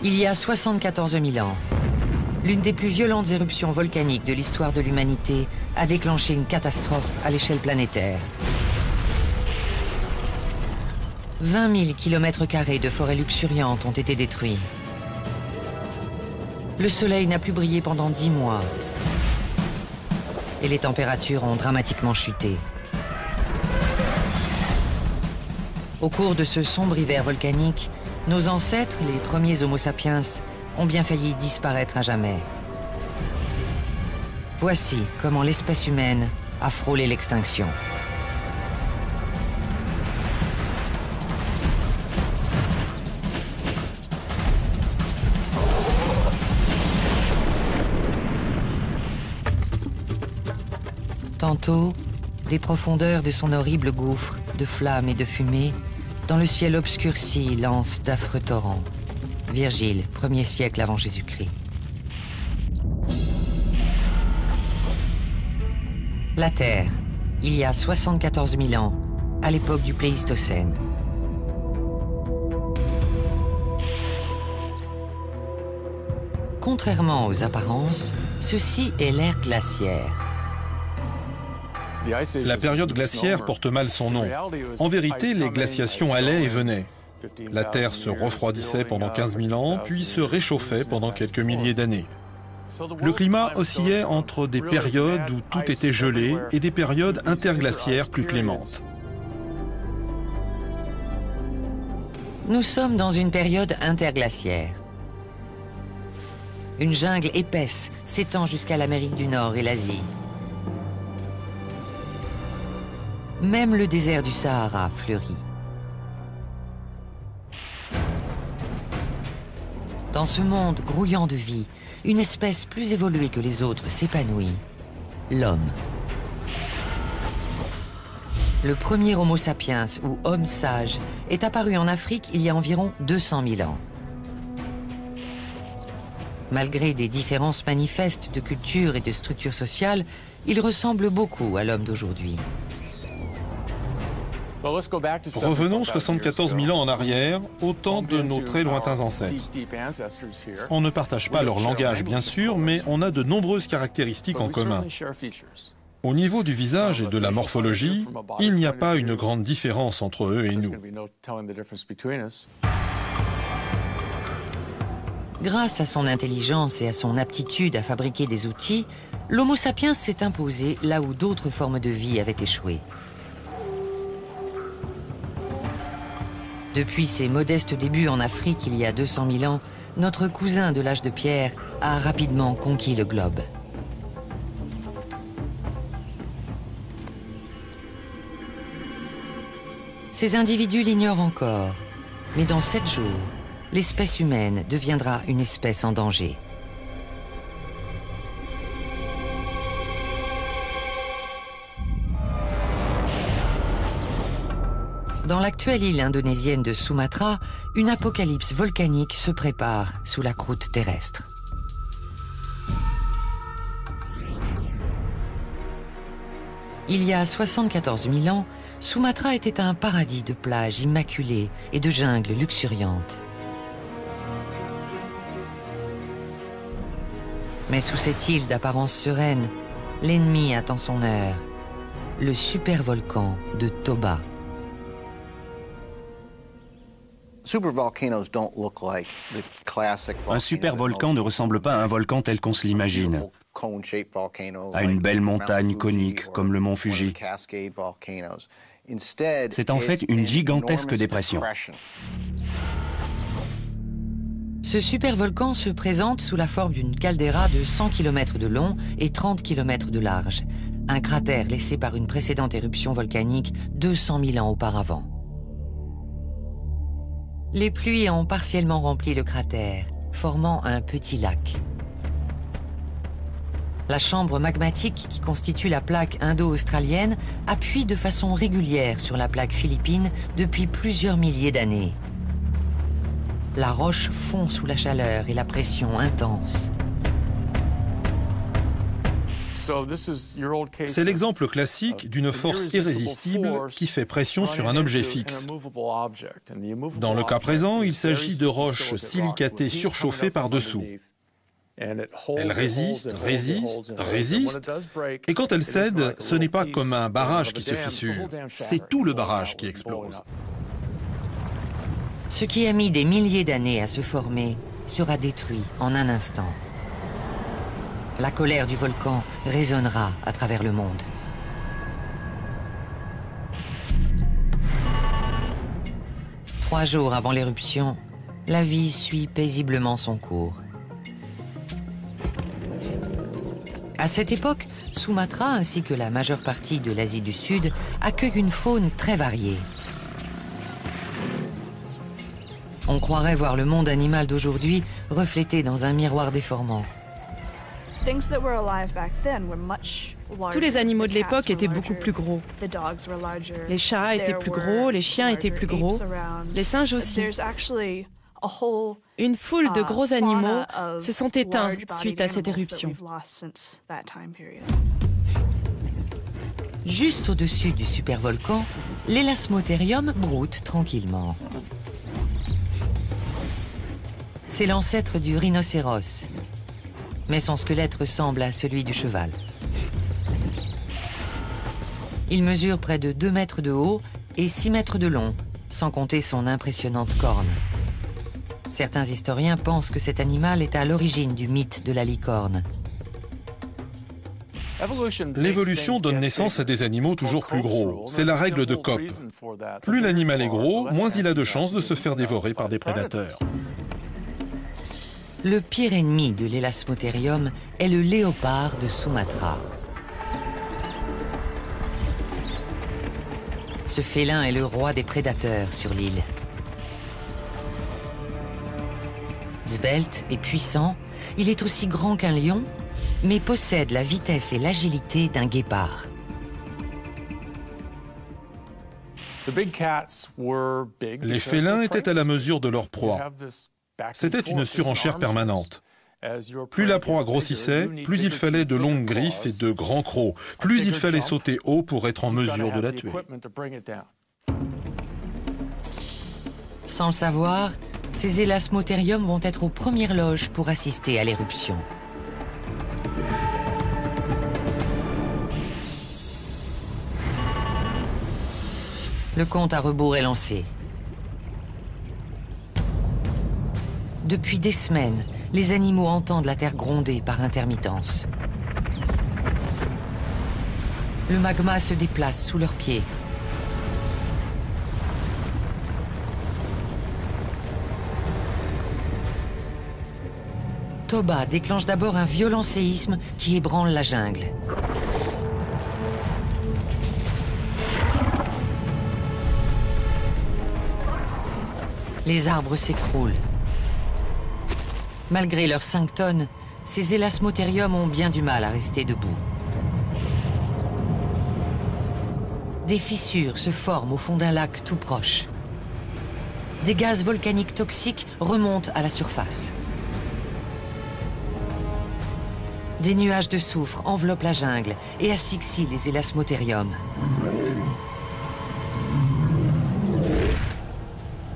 Il y a 74 000 ans, l'une des plus violentes éruptions volcaniques de l'histoire de l'humanité a déclenché une catastrophe à l'échelle planétaire. 20 000 km² de forêts luxuriantes ont été détruits. Le soleil n'a plus brillé pendant 10 mois. Et les températures ont dramatiquement chuté. Au cours de ce sombre hiver volcanique, nos ancêtres, les premiers Homo sapiens, ont bien failli disparaître à jamais. Voici comment l'espèce humaine a frôlé l'extinction. Tantôt, des profondeurs de son horrible gouffre, de flammes et de fumée, dans le ciel obscurci lance d'affreux torrents. Virgile, 1er siècle avant Jésus-Christ. La Terre, il y a 74 000 ans, à l'époque du Pléistocène. Contrairement aux apparences, ceci est l'ère glaciaire. La période glaciaire porte mal son nom. En vérité, les glaciations allaient et venaient. La Terre se refroidissait pendant 15 000 ans, puis se réchauffait pendant quelques milliers d'années. Le climat oscillait entre des périodes où tout était gelé et des périodes interglaciaires plus clémentes. Nous sommes dans une période interglaciaire. Une jungle épaisse s'étend jusqu'à l'Amérique du Nord et l'Asie. Même le désert du Sahara fleurit. Dans ce monde grouillant de vie, une espèce plus évoluée que les autres s'épanouit, l'homme. Le premier Homo sapiens, ou homme sage, est apparu en Afrique il y a environ 200 000 ans. Malgré des différences manifestes de culture et de structure sociale, il ressemble beaucoup à l'homme d'aujourd'hui. Revenons 74 000 ans en arrière, au temps de nos très lointains ancêtres. On ne partage pas leur langage, bien sûr, mais on a de nombreuses caractéristiques en commun. Au niveau du visage et de la morphologie, il n'y a pas une grande différence entre eux et nous. Grâce à son intelligence et à son aptitude à fabriquer des outils, l'Homo sapiens s'est imposé là où d'autres formes de vie avaient échoué. Depuis ses modestes débuts en Afrique il y a 200 000 ans, notre cousin de l'âge de pierre a rapidement conquis le globe. Ces individus l'ignorent encore, mais dans 7 jours, l'espèce humaine deviendra une espèce en danger. Dans l'actuelle île indonésienne de Sumatra, une apocalypse volcanique se prépare sous la croûte terrestre. Il y a 74 000 ans, Sumatra était un paradis de plages immaculées et de jungles luxuriantes. Mais sous cette île d'apparence sereine, l'ennemi attend son heure, le supervolcan de Toba. Un supervolcan ne ressemble pas à un volcan tel qu'on se l'imagine, à une belle montagne conique comme le mont Fuji. C'est en fait une gigantesque dépression. Ce supervolcan se présente sous la forme d'une caldeira de 100 km de long et 30 km de large, un cratère laissé par une précédente éruption volcanique 200 000 ans auparavant. Les pluies ont partiellement rempli le cratère, formant un petit lac. La chambre magmatique qui constitue la plaque indo-australienne appuie de façon régulière sur la plaque philippine depuis plusieurs milliers d'années. La roche fond sous la chaleur et la pression intense. C'est l'exemple classique d'une force irrésistible qui fait pression sur un objet fixe. Dans le cas présent, il s'agit de roches silicatées surchauffées par-dessous. Elle résiste, résiste, résiste, et quand elle cède, ce n'est pas comme un barrage qui se fissure, c'est tout le barrage qui explose. Ce qui a mis des milliers d'années à se former sera détruit en un instant. La colère du volcan résonnera à travers le monde. Trois jours avant l'éruption, la vie suit paisiblement son cours. À cette époque, Sumatra ainsi que la majeure partie de l'Asie du Sud accueillent une faune très variée. On croirait voir le monde animal d'aujourd'hui reflété dans un miroir déformant. Tous les animaux de l'époque étaient beaucoup plus gros. Les chats étaient plus gros, les chiens étaient plus gros, les singes aussi. Une foule de gros animaux se sont éteints suite à cette éruption. Juste au-dessus du supervolcan, l'Elasmotherium broute tranquillement. C'est l'ancêtre du rhinocéros, mais son squelette ressemble à celui du cheval. Il mesure près de 2 mètres de haut et 6 mètres de long, sans compter son impressionnante corne. Certains historiens pensent que cet animal est à l'origine du mythe de la licorne. L'évolution donne naissance à des animaux toujours plus gros. C'est la règle de Kopp. Plus l'animal est gros, moins il a de chances de se faire dévorer par des prédateurs. Le pire ennemi de l'Elasmotherium est le léopard de Sumatra. Ce félin est le roi des prédateurs sur l'île. Svelte et puissant, il est aussi grand qu'un lion, mais possède la vitesse et l'agilité d'un guépard. Les félins étaient à la mesure de leur proie. C'était une surenchère permanente. Plus la proie grossissait, plus il fallait de longues griffes et de grands crocs, plus il fallait sauter haut pour être en mesure de la tuer. Sans le savoir, ces Elasmotherium vont être aux premières loges pour assister à l'éruption. Le compte à rebours est lancé. Depuis des semaines, les animaux entendent la terre gronder par intermittence. Le magma se déplace sous leurs pieds. Toba déclenche d'abord un violent séisme qui ébranle la jungle. Les arbres s'écroulent. Malgré leurs 5 tonnes, ces Elasmotherium ont bien du mal à rester debout. Des fissures se forment au fond d'un lac tout proche. Des gaz volcaniques toxiques remontent à la surface. Des nuages de soufre enveloppent la jungle et asphyxient les Elasmotherium.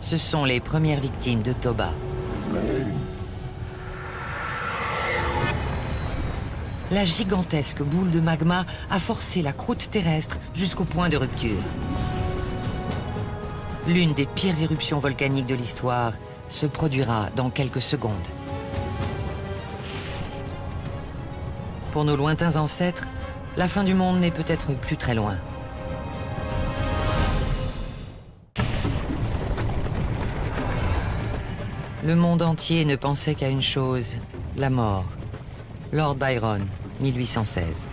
Ce sont les premières victimes de Toba. La gigantesque boule de magma a forcé la croûte terrestre jusqu'au point de rupture. L'une des pires éruptions volcaniques de l'histoire se produira dans quelques secondes. Pour nos lointains ancêtres, la fin du monde n'est peut-être plus très loin. Le monde entier ne pensait qu'à une chose, la mort. Lord Byron, 1816.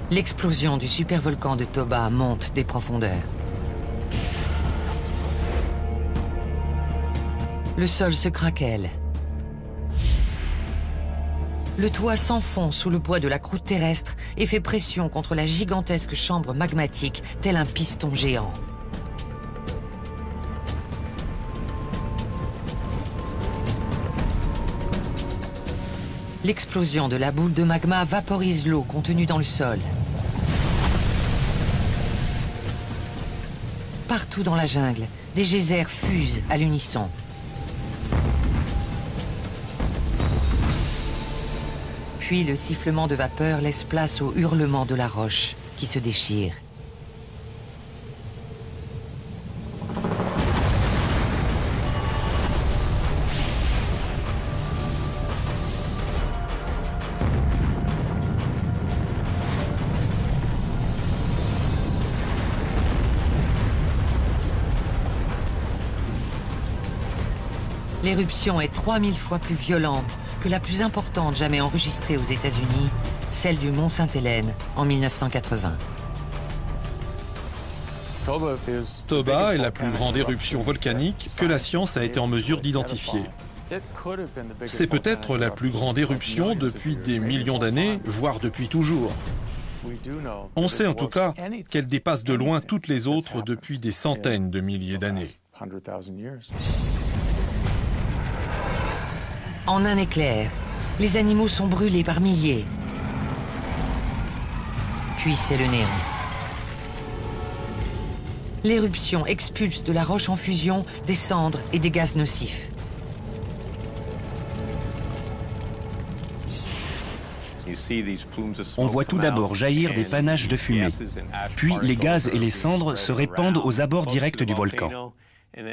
L'explosion du supervolcan de Toba monte des profondeurs. Le sol se craquelle. le toit s'enfonce sous le poids de la croûte terrestre et fait pression contre la gigantesque chambre magmatique, tel un piston géant. L'explosion de la boule de magma vaporise l'eau contenue dans le sol. Partout dans la jungle, des geysers fusent à l'unisson. Puis le sifflement de vapeur laisse place au hurlement de la roche qui se déchire. L'éruption est 3000 fois plus violente que la plus importante jamais enregistrée aux États-Unis, celle du Mont Sainte-Hélène en 1980. Toba est la plus grande éruption volcanique que la science a été en mesure d'identifier. C'est peut-être la plus grande éruption depuis des millions d'années, voire depuis toujours. On sait en tout cas qu'elle dépasse de loin toutes les autres depuis des centaines de milliers d'années. En un éclair, les animaux sont brûlés par milliers. Puis c'est le néant. L'éruption expulse de la roche en fusion des cendres et des gaz nocifs. On voit tout d'abord jaillir des panaches de fumée, puis les gaz et les cendres se répandent aux abords directs du volcan.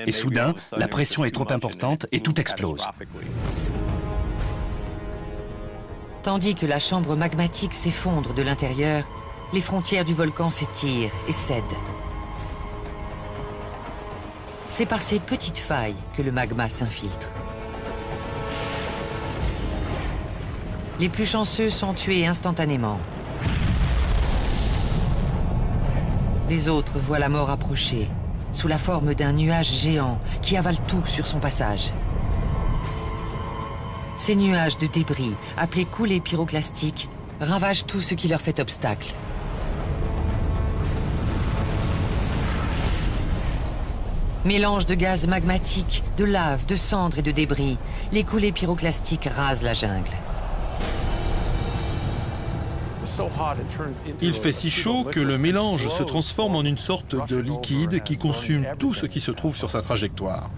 Et soudain, la pression est trop importante et tout explose. Tandis que la chambre magmatique s'effondre de l'intérieur, les frontières du volcan s'étirent et cèdent. C'est par ces petites failles que le magma s'infiltre. Les plus chanceux sont tués instantanément. Les autres voient la mort approcher, sous la forme d'un nuage géant qui avale tout sur son passage. Ces nuages de débris, appelés coulées pyroclastiques, ravagent tout ce qui leur fait obstacle. Mélange de gaz magmatique, de lave, de cendres et de débris, les coulées pyroclastiques rasent la jungle. Il fait si chaud que le mélange se transforme en une sorte de liquide qui consume tout ce qui se trouve sur sa trajectoire.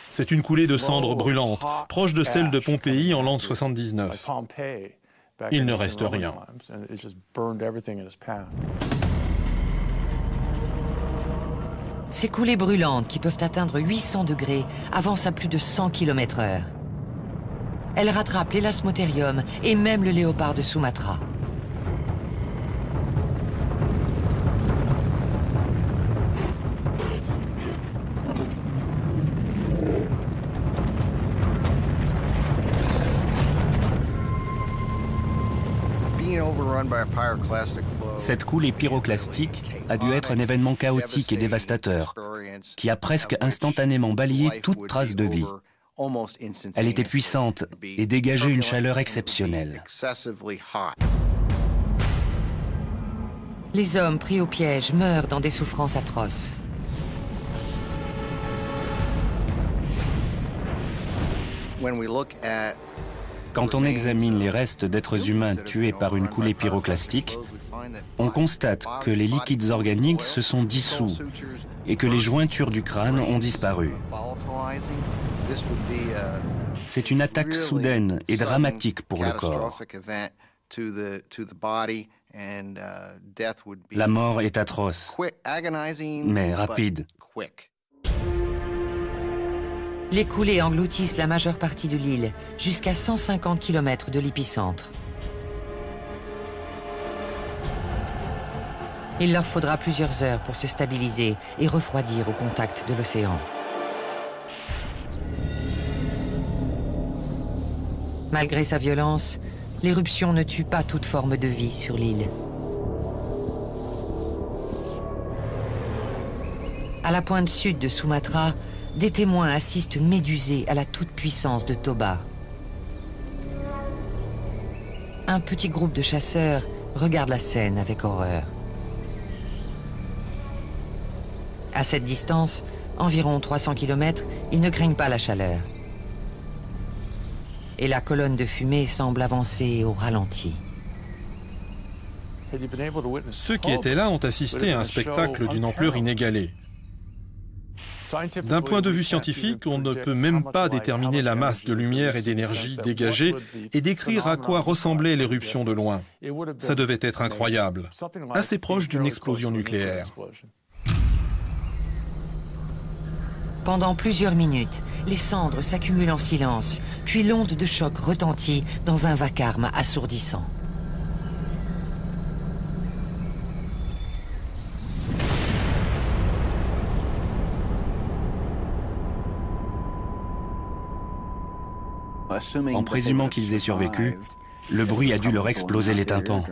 C'est une coulée de cendres brûlantes, proche de celle de Pompéi en l'an 79. Il ne reste rien. Ces coulées brûlantes, qui peuvent atteindre 800 degrés, avancent à plus de 100 km/h. Elles rattrapent l'élasmotérium et même le léopard de Sumatra. Cette coulée pyroclastique a dû être un événement chaotique et dévastateur, qui a presque instantanément balayé toute trace de vie. Elle était puissante et dégageait une chaleur exceptionnelle. Les hommes pris au piège meurent dans des souffrances atroces. Quand on examine les restes d'êtres humains tués par une coulée pyroclastique, on constate que les liquides organiques se sont dissous et que les jointures du crâne ont disparu. C'est une attaque soudaine et dramatique pour le corps. La mort est atroce, mais rapide. Les coulées engloutissent la majeure partie de l'île, jusqu'à 150 km de l'épicentre. Il leur faudra plusieurs heures pour se stabiliser et refroidir au contact de l'océan. Malgré sa violence, l'éruption ne tue pas toute forme de vie sur l'île. À la pointe sud de Sumatra, des témoins assistent médusés à la toute-puissance de Toba. un petit groupe de chasseurs regarde la scène avec horreur. À cette distance, environ 300 km, ils ne craignent pas la chaleur. Et la colonne de fumée semble avancer au ralenti. Ceux qui étaient là ont assisté à un spectacle d'une ampleur inégalée. D'un point de vue scientifique, on ne peut même pas déterminer la masse de lumière et d'énergie dégagée et décrire à quoi ressemblait l'éruption de loin. Ça devait être incroyable, assez proche d'une explosion nucléaire. Pendant plusieurs minutes, les cendres s'accumulent en silence, puis l'onde de choc retentit dans un vacarme assourdissant. En présumant qu'ils aient survécu, le bruit a dû leur exploser les tympans.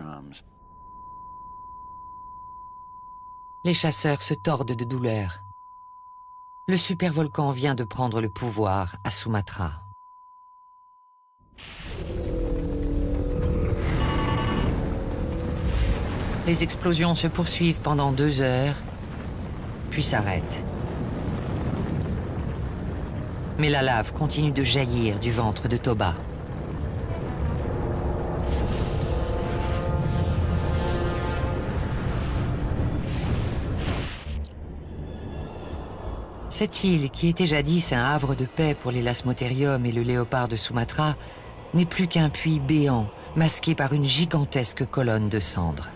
Les chasseurs se tordent de douleur. Le supervolcan vient de prendre le pouvoir à Sumatra. Les explosions se poursuivent pendant 2 heures, puis s'arrêtent. Mais la lave continue de jaillir du ventre de Toba. Cette île, qui était jadis un havre de paix pour les lasmothériums et le léopard de Sumatra, n'est plus qu'un puits béant, masqué par une gigantesque colonne de cendres.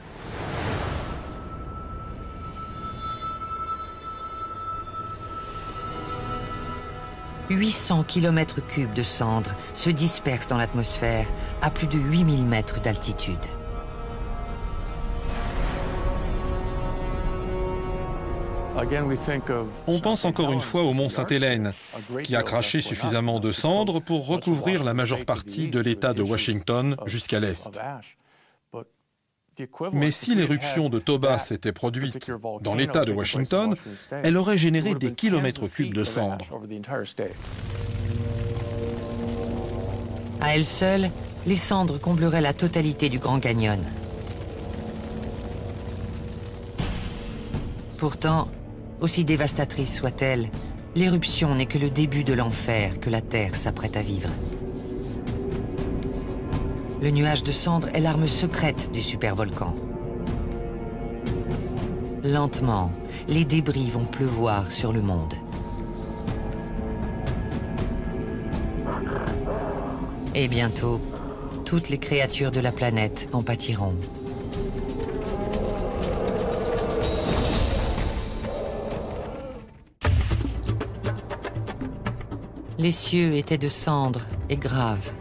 « 800 km3 de cendres se dispersent dans l'atmosphère à plus de 8000 mètres d'altitude. On pense encore une fois au mont Sainte-Hélène, qui a craché suffisamment de cendres pour recouvrir la majeure partie de l'État de Washington jusqu'à l'est. Mais si l'éruption de Toba s'était produite dans l'État de Washington, elle aurait généré des kilomètres cubes de cendres. À elles seules, les cendres combleraient la totalité du Grand Canyon. Pourtant, aussi dévastatrice soit-elle, l'éruption n'est que le début de l'enfer que la Terre s'apprête à vivre. Le nuage de cendres est l'arme secrète du supervolcan. Lentement, les débris vont pleuvoir sur le monde. Et bientôt, toutes les créatures de la planète en pâtiront. Les cieux étaient de cendres et graves.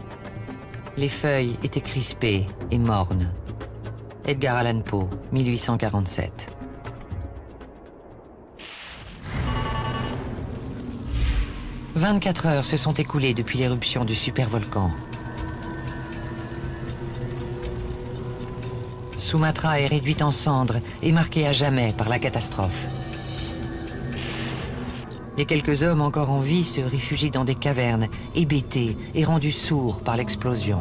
Les feuilles étaient crispées et mornes. Edgar Allan Poe, 1847. « 24 heures se sont écoulées depuis l'éruption du supervolcan. Sumatra est réduite en cendres et marquée à jamais par la catastrophe. Les quelques hommes encore en vie se réfugient dans des cavernes, hébétés et rendus sourds par l'explosion.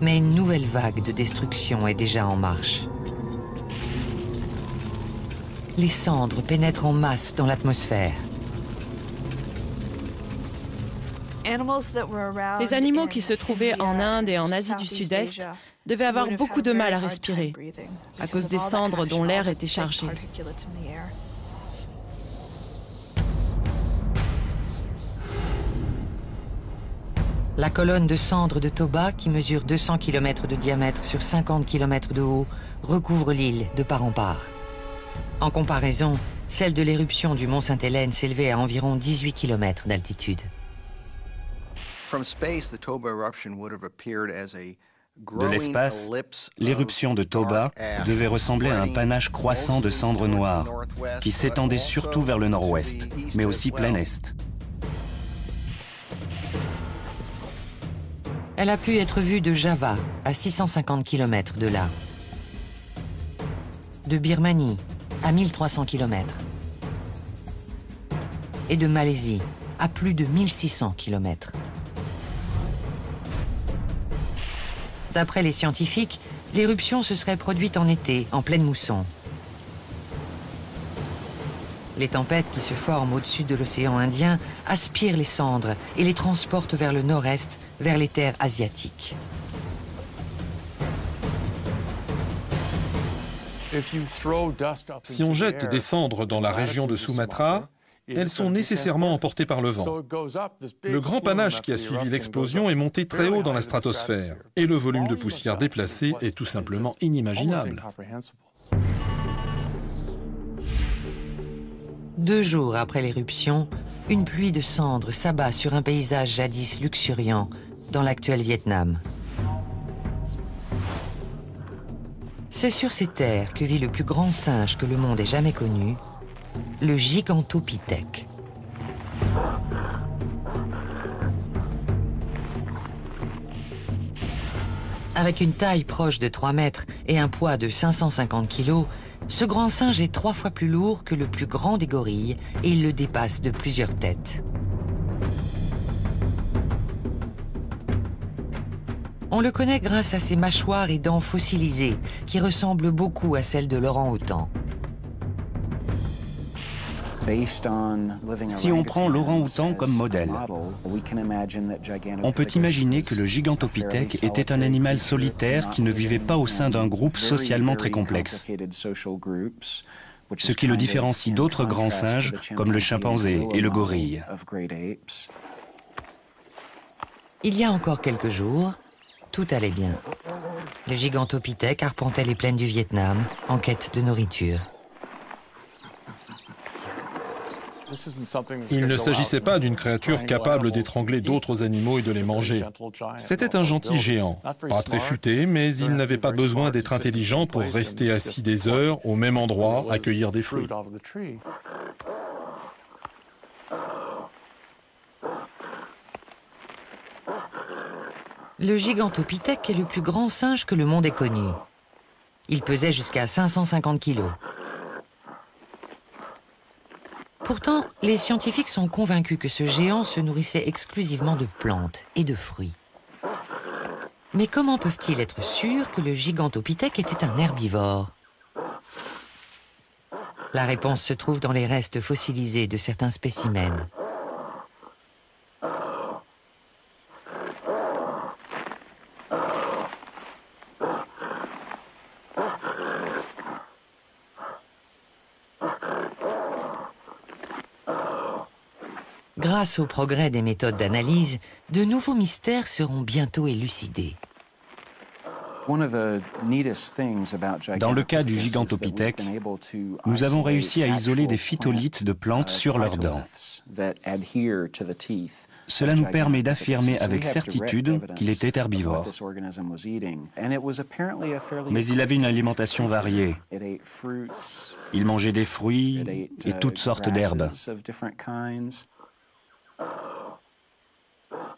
Mais une nouvelle vague de destruction est déjà en marche. Les cendres pénètrent en masse dans l'atmosphère. Les animaux qui se trouvaient en Inde et en Asie du Sud-Est devaient avoir beaucoup de mal à respirer, à cause des cendres dont l'air était chargé. La colonne de cendres de Toba, qui mesure 200 km de diamètre sur 50 km de haut, recouvre l'île de part en part. En comparaison, celle de l'éruption du mont Sainte-Hélène s'élevait à environ 18 km d'altitude. De l'espace, l'éruption de Toba devait ressembler à un panache croissant de cendres noires qui s'étendait surtout vers le nord-ouest, mais aussi plein est. Elle a pu être vue de Java, à 650 km de là. De Birmanie, à 1300 km. Et de Malaisie, à plus de 1600 km. D'après les scientifiques, l'éruption se serait produite en été, en pleine mousson. Les tempêtes qui se forment au-dessus de l'océan Indien aspirent les cendres et les transportent vers le nord-est, vers les terres asiatiques. Si on jette des cendres dans la région de Sumatra, elles sont nécessairement emportées par le vent. Le grand panache qui a suivi l'explosion est monté très haut dans la stratosphère et le volume de poussière déplacée est tout simplement inimaginable. 2 jours après l'éruption, une pluie de cendres s'abat sur un paysage jadis luxuriant dans l'actuel Vietnam. C'est sur ces terres que vit le plus grand singe que le monde ait jamais connu, le Gigantopithèque. Avec une taille proche de 3 mètres et un poids de 550 kg, ce grand singe est 3 fois plus lourd que le plus grand des gorilles et il le dépasse de plusieurs têtes. On le connaît grâce à ses mâchoires et dents fossilisées qui ressemblent beaucoup à celles de l'orang-outan. Si on prend l'orang-outan comme modèle, on peut imaginer que le Gigantopithèque était un animal solitaire qui ne vivait pas au sein d'un groupe socialement très complexe, ce qui le différencie d'autres grands singes comme le chimpanzé et le gorille. Il y a encore quelques jours, tout allait bien. Le Gigantopithèque arpentait les plaines du Vietnam en quête de nourriture. Il ne s'agissait pas d'une créature capable d'étrangler d'autres animaux et de les manger. C'était un gentil géant, pas très futé, mais il n'avait pas besoin d'être intelligent pour rester assis des heures au même endroit à cueillir des fruits. Le Gigantopithèque est le plus grand singe que le monde ait connu. Il pesait jusqu'à 550 kilos. Pourtant, les scientifiques sont convaincus que ce géant se nourrissait exclusivement de plantes et de fruits. Mais comment peuvent-ils être sûrs que le Gigantopithèque était un herbivore? La réponse se trouve dans les restes fossilisés de certains spécimens. Grâce au progrès des méthodes d'analyse, de nouveaux mystères seront bientôt élucidés. Dans le cas du Gigantopithèque, nous avons réussi à isoler des phytolithes de plantes sur leurs dents. Cela nous permet d'affirmer avec certitude qu'il était herbivore. Mais il avait une alimentation variée. Il mangeait des fruits et toutes sortes d'herbes.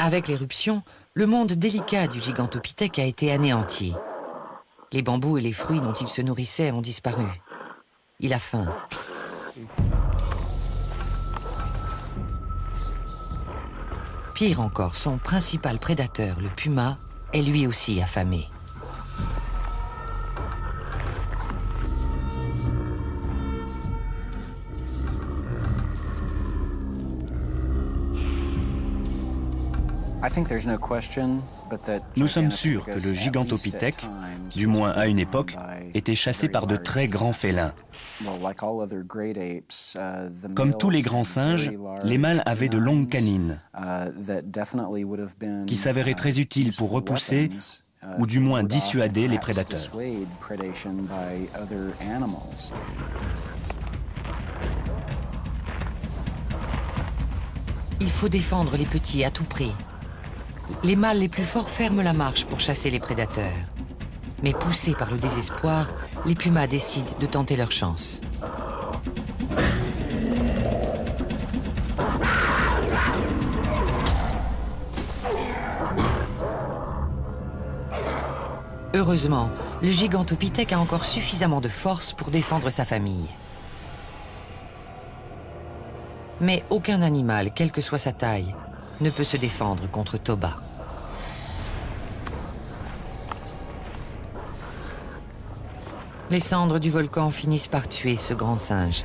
Avec l'éruption, le monde délicat du Gigantopithèque a été anéanti. Les bambous et les fruits dont il se nourrissait ont disparu. Il a faim. Pire encore, son principal prédateur, le puma, est lui aussi affamé. Nous sommes sûrs que le Gigantopithèque, du moins à une époque, était chassé par de très grands félins. Comme tous les grands singes, les mâles avaient de longues canines, qui s'avéraient très utiles pour repousser ou du moins dissuader les prédateurs. Il faut défendre les petits à tout prix. Les mâles les plus forts ferment la marche pour chasser les prédateurs. Mais poussés par le désespoir, les pumas décident de tenter leur chance. Heureusement, le Gigantopithèque a encore suffisamment de force pour défendre sa famille. Mais aucun animal, quelle que soit sa taille, ne peut se défendre contre Toba. Les cendres du volcan finissent par tuer ce grand singe.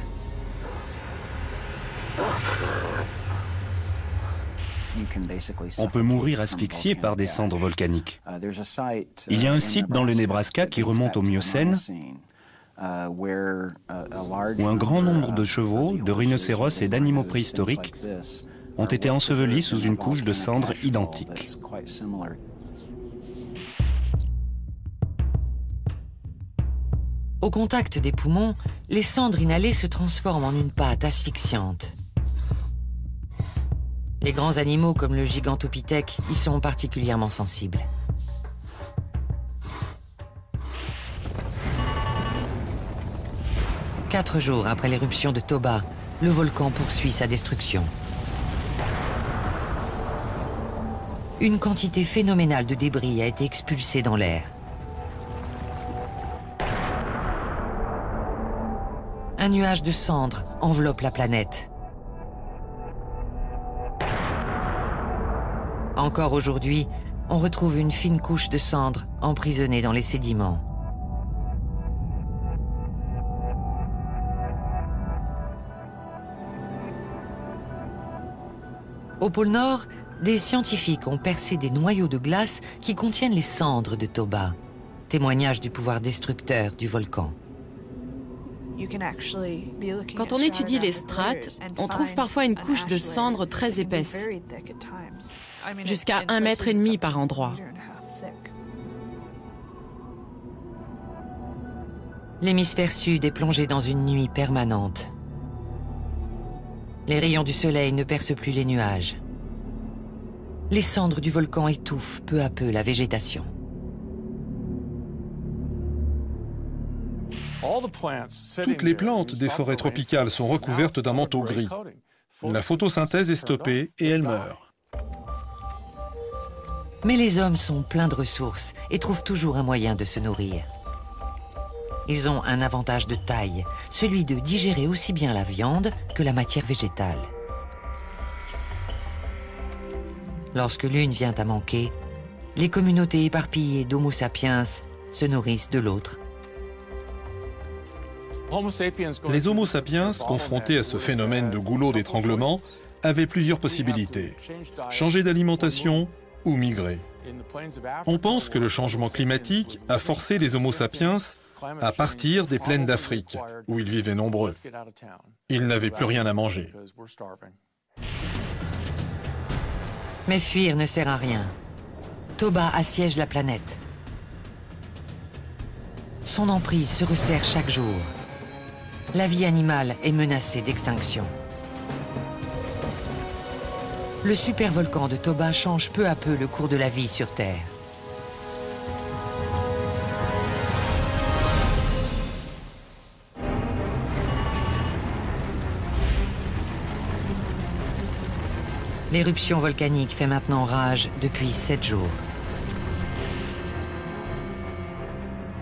On peut mourir asphyxié par des cendres volcaniques. Il y a un site dans le Nebraska qui remonte au Miocène où un grand nombre de chevaux, de rhinocéros et d'animaux préhistoriques ont été ensevelis sous une couche de cendres identique. Au contact des poumons, les cendres inhalées se transforment en une pâte asphyxiante. Les grands animaux comme le gigantopithèque y sont particulièrement sensibles. Quatre jours après l'éruption de Toba, le volcan poursuit sa destruction. Une quantité phénoménale de débris a été expulsée dans l'air. Un nuage de cendres enveloppe la planète. Encore aujourd'hui, on retrouve une fine couche de cendres emprisonnée dans les sédiments. Au pôle Nord, des scientifiques ont percé des noyaux de glace qui contiennent les cendres de Toba, témoignage du pouvoir destructeur du volcan. Quand on étudie les strates, on trouve parfois une couche de cendres très épaisse, jusqu'à 1,5 mètre par endroit. L'hémisphère sud est plongé dans une nuit permanente. Les rayons du soleil ne percent plus les nuages. Les cendres du volcan étouffent peu à peu la végétation. Toutes les plantes des forêts tropicales sont recouvertes d'un manteau gris. La photosynthèse est stoppée et elles meurent. Mais les hommes sont pleins de ressources et trouvent toujours un moyen de se nourrir. Ils ont un avantage de taille, celui de digérer aussi bien la viande que la matière végétale. Lorsque l'une vient à manquer, les communautés éparpillées d'Homo sapiens se nourrissent de l'autre. Les Homo sapiens, confrontés à ce phénomène de goulot d'étranglement, avaient plusieurs possibilités. Changer d'alimentation ou migrer. On pense que le changement climatique a forcé les Homo sapiens à partir des plaines d'Afrique, où ils vivaient nombreux. Ils n'avaient plus rien à manger. Mais fuir ne sert à rien. Toba assiège la planète. Son emprise se resserre chaque jour. La vie animale est menacée d'extinction. Le supervolcan de Toba change peu à peu le cours de la vie sur Terre. L'éruption volcanique fait maintenant rage depuis 7 jours.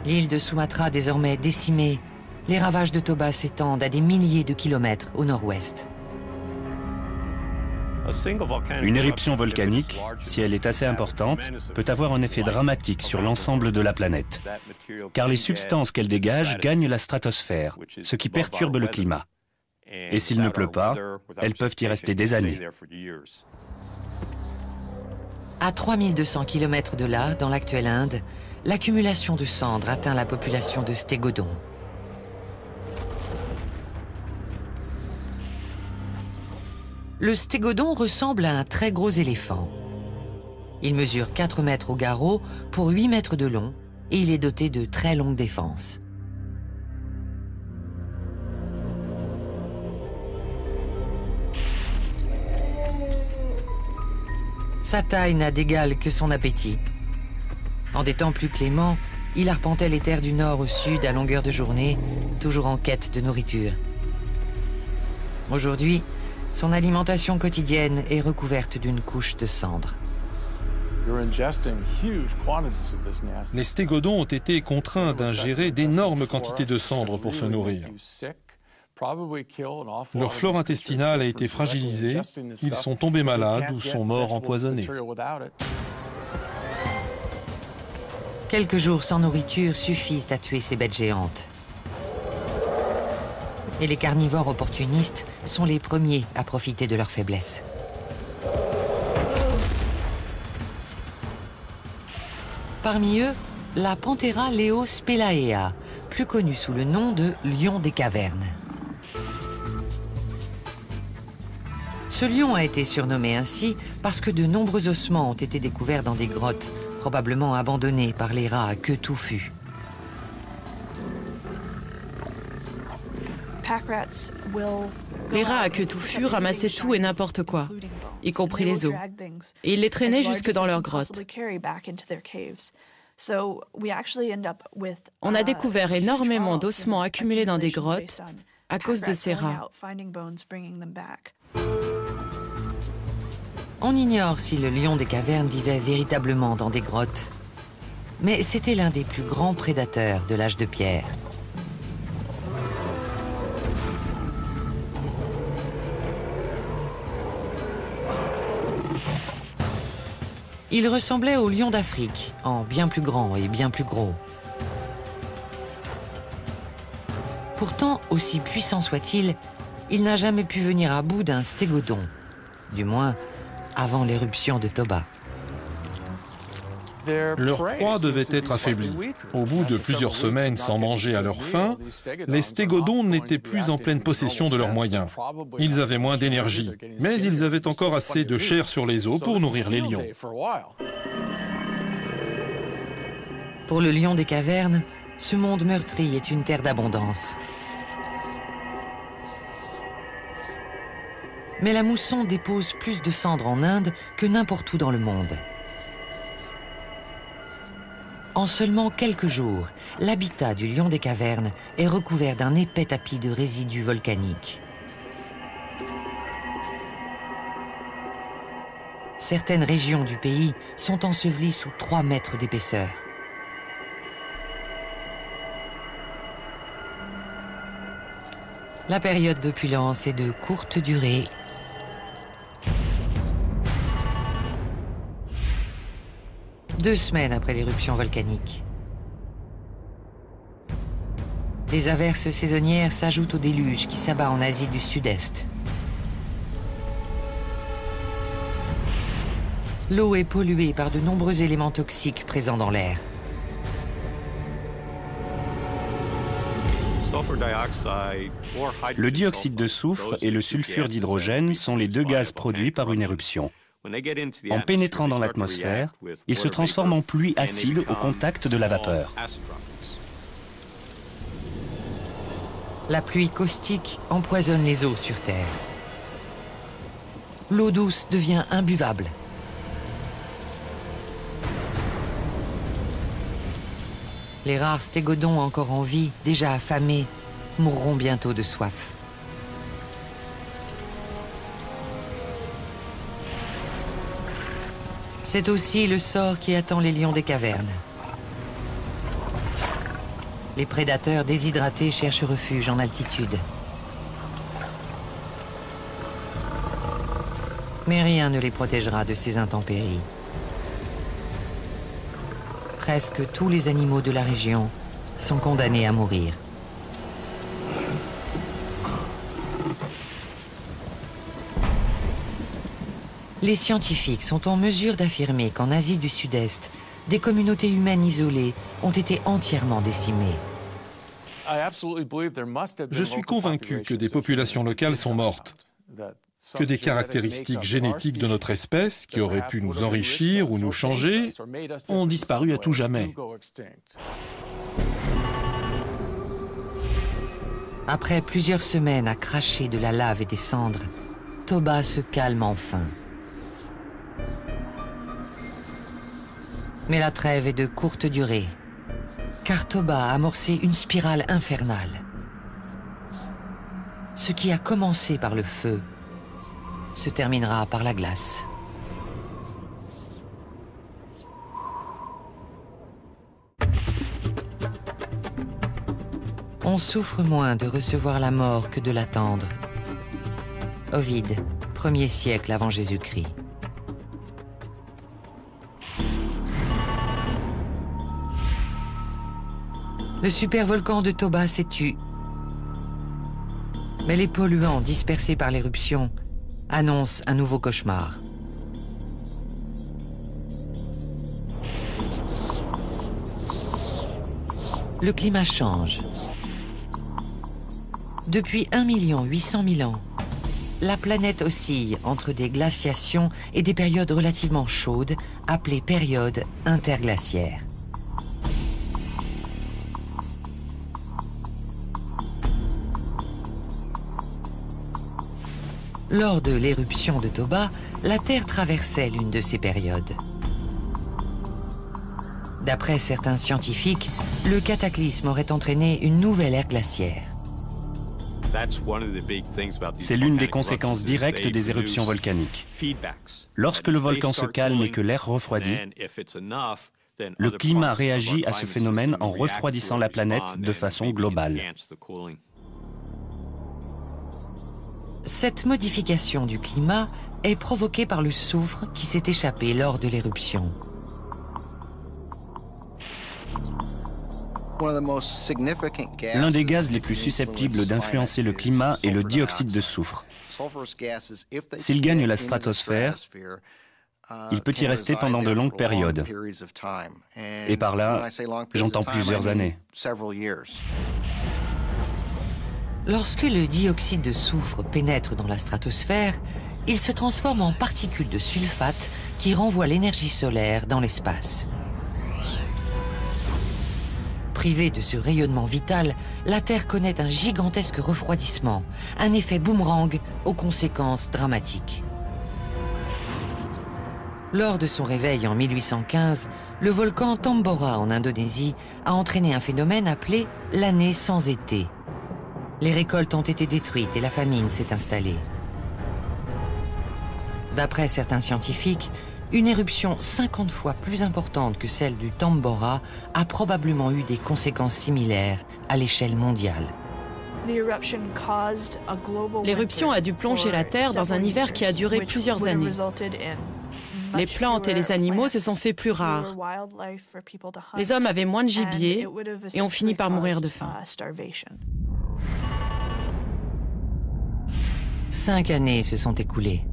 L'île de Sumatra désormais décimée, les ravages de Toba s'étendent à des milliers de kilomètres au nord-ouest. Une éruption volcanique, si elle est assez importante, peut avoir un effet dramatique sur l'ensemble de la planète, car les substances qu'elle dégage gagnent la stratosphère, ce qui perturbe le climat. Et s'il ne pleut pas, elles peuvent y rester des années. À 3200 km de là, dans l'actuelle Inde, l'accumulation de cendres atteint la population de Stégodon. Le stégodon ressemble à un très gros éléphant. Il mesure 4 mètres au garrot pour 8 mètres de long et il est doté de très longues défenses. Sa taille n'a d'égal que son appétit. En des temps plus cléments, il arpentait les terres du nord au sud à longueur de journée, toujours en quête de nourriture. Aujourd'hui, son alimentation quotidienne est recouverte d'une couche de cendres. Les stégodons ont été contraints d'ingérer d'énormes quantités de cendres pour se nourrir. Leur flore intestinale a été fragilisée, ils sont tombés malades ou sont morts empoisonnés. Quelques jours sans nourriture suffisent à tuer ces bêtes géantes. Et les carnivores opportunistes sont les premiers à profiter de leur faiblesse. Parmi eux, la Panthera leospelaea, plus connue sous le nom de lion des cavernes. Ce lion a été surnommé ainsi parce que de nombreux ossements ont été découverts dans des grottes, probablement abandonnées par les rats à queue touffue. Les rats à queue touffue ramassaient tout et n'importe quoi, y compris les os, et ils les traînaient jusque dans leurs grottes. On a découvert énormément d'ossements accumulés dans des grottes à cause de ces rats. On ignore si le lion des cavernes vivait véritablement dans des grottes. Mais c'était l'un des plus grands prédateurs de l'âge de pierre. Il ressemblait au lion d'Afrique, en bien plus grand et bien plus gros. Pourtant, aussi puissant soit-il, il n'a jamais pu venir à bout d'un stégodon. Du moins, avant l'éruption de Toba. Leur proie devait être affaiblie. Au bout de plusieurs semaines sans manger à leur faim, les stégodons n'étaient plus en pleine possession de leurs moyens. Ils avaient moins d'énergie, mais ils avaient encore assez de chair sur les os pour nourrir les lions. Pour le lion des cavernes, ce monde meurtri est une terre d'abondance. Mais la mousson dépose plus de cendres en Inde que n'importe où dans le monde. En seulement quelques jours, l'habitat du lion des cavernes est recouvert d'un épais tapis de résidus volcaniques. Certaines régions du pays sont ensevelies sous 3 mètres d'épaisseur. La période d'opulence est de courte durée. Deux semaines après l'éruption volcanique. Les averses saisonnières s'ajoutent au déluge qui s'abat en Asie du Sud-Est. L'eau est polluée par de nombreux éléments toxiques présents dans l'air. Le dioxyde de soufre et le sulfure d'hydrogène sont les deux gaz produits par une éruption. En pénétrant dans l'atmosphère, ils se transforment en pluie acide au contact de la vapeur. La pluie caustique empoisonne les eaux sur Terre. L'eau douce devient imbuvable. Les rares stégodons encore en vie, déjà affamés, mourront bientôt de soif. C'est aussi le sort qui attend les lions des cavernes. Les prédateurs déshydratés cherchent refuge en altitude. Mais rien ne les protégera de ces intempéries. Presque tous les animaux de la région sont condamnés à mourir. Les scientifiques sont en mesure d'affirmer qu'en Asie du Sud-Est, des communautés humaines isolées ont été entièrement décimées. Je suis convaincu que des populations locales sont mortes, que des caractéristiques génétiques de notre espèce, qui auraient pu nous enrichir ou nous changer, ont disparu à tout jamais. Après plusieurs semaines à cracher de la lave et des cendres, Toba se calme enfin. Mais la trêve est de courte durée, car Toba a amorcé une spirale infernale. Ce qui a commencé par le feu se terminera par la glace. On souffre moins de recevoir la mort que de l'attendre. Ovide, 1er siècle avant Jésus-Christ. Le supervolcan de Toba s'étue. Mais les polluants dispersés par l'éruption annoncent un nouveau cauchemar. Le climat change. Depuis 1 800 000 ans, la planète oscille entre des glaciations et des périodes relativement chaudes, appelées périodes interglaciaires. Lors de l'éruption de Toba, la Terre traversait l'une de ces périodes. D'après certains scientifiques, le cataclysme aurait entraîné une nouvelle ère glaciaire. C'est l'une des conséquences directes des éruptions volcaniques. Lorsque le volcan se calme et que l'air refroidit, le climat réagit à ce phénomène en refroidissant la planète de façon globale. Cette modification du climat est provoquée par le soufre qui s'est échappé lors de l'éruption. L'un des gaz les plus susceptibles d'influencer le climat est le dioxyde de soufre. S'il gagne la stratosphère, il peut y rester pendant de longues périodes. Et par là, j'entends plusieurs années. Lorsque le dioxyde de soufre pénètre dans la stratosphère, il se transforme en particules de sulfate qui renvoient l'énergie solaire dans l'espace. Privée de ce rayonnement vital, la Terre connaît un gigantesque refroidissement, un effet boomerang aux conséquences dramatiques. Lors de son réveil en 1815, le volcan Tambora en Indonésie a entraîné un phénomène appelé l'année sans été. Les récoltes ont été détruites et la famine s'est installée. D'après certains scientifiques, une éruption 50 fois plus importante que celle du Tambora a probablement eu des conséquences similaires à l'échelle mondiale. L'éruption a dû plonger la Terre dans un hiver qui a duré plusieurs années. Les plantes et les animaux se sont fait plus rares. Les hommes avaient moins de gibier et ont fini par mourir de faim. 5 années se sont écoulées.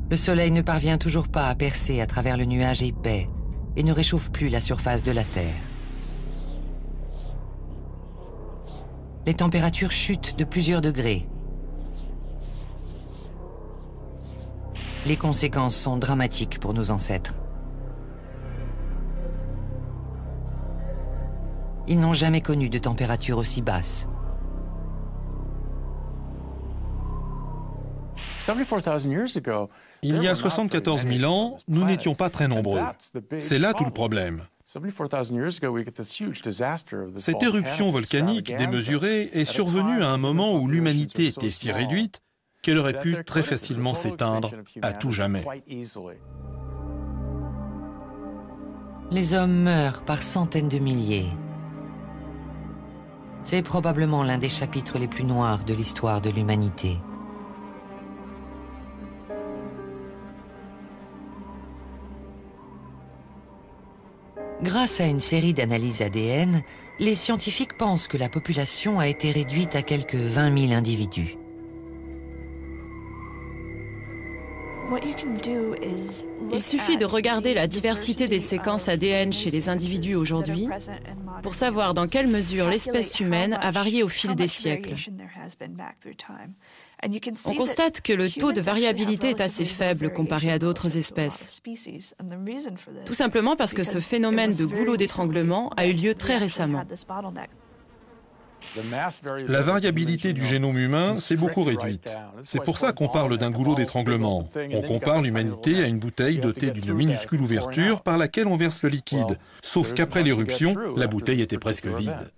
Le soleil ne parvient toujours pas à percer à travers le nuage épais et ne réchauffe plus la surface de la Terre. Les températures chutent de plusieurs degrés. Les conséquences sont dramatiques pour nos ancêtres. Ils n'ont jamais connu de température aussi basse. Il y a 74 000 ans, nous n'étions pas très nombreux. C'est là tout le problème. Cette éruption volcanique démesurée est survenue à un moment où l'humanité était si réduite qu'elle aurait pu très facilement s'éteindre à tout jamais. Les hommes meurent par centaines de milliers. C'est probablement l'un des chapitres les plus noirs de l'histoire de l'humanité. Grâce à une série d'analyses ADN, les scientifiques pensent que la population a été réduite à quelques 20 000 individus. Il suffit de regarder la diversité des séquences ADN chez les individus aujourd'hui pour savoir dans quelle mesure l'espèce humaine a varié au fil des siècles. On constate que le taux de variabilité est assez faible comparé à d'autres espèces. Tout simplement parce que ce phénomène de goulot d'étranglement a eu lieu très récemment. La variabilité du génome humain s'est beaucoup réduite. C'est pour ça qu'on parle d'un goulot d'étranglement. On compare l'humanité à une bouteille dotée d'une minuscule ouverture par laquelle on verse le liquide. Sauf qu'après l'éruption, la bouteille était presque vide.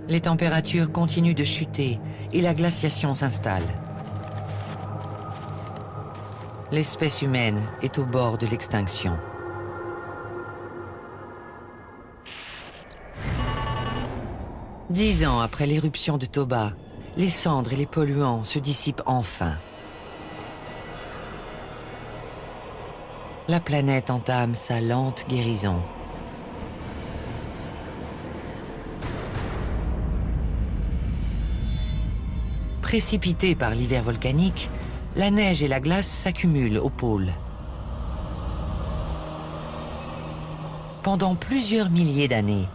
Les températures continuent de chuter et la glaciation s'installe. L'espèce humaine est au bord de l'extinction. 10 ans après l'éruption de Toba, les cendres et les polluants se dissipent enfin. La planète entame sa lente guérison. Précipitée par l'hiver volcanique, la neige et la glace s'accumulent au pôle. Pendant plusieurs milliers d'années,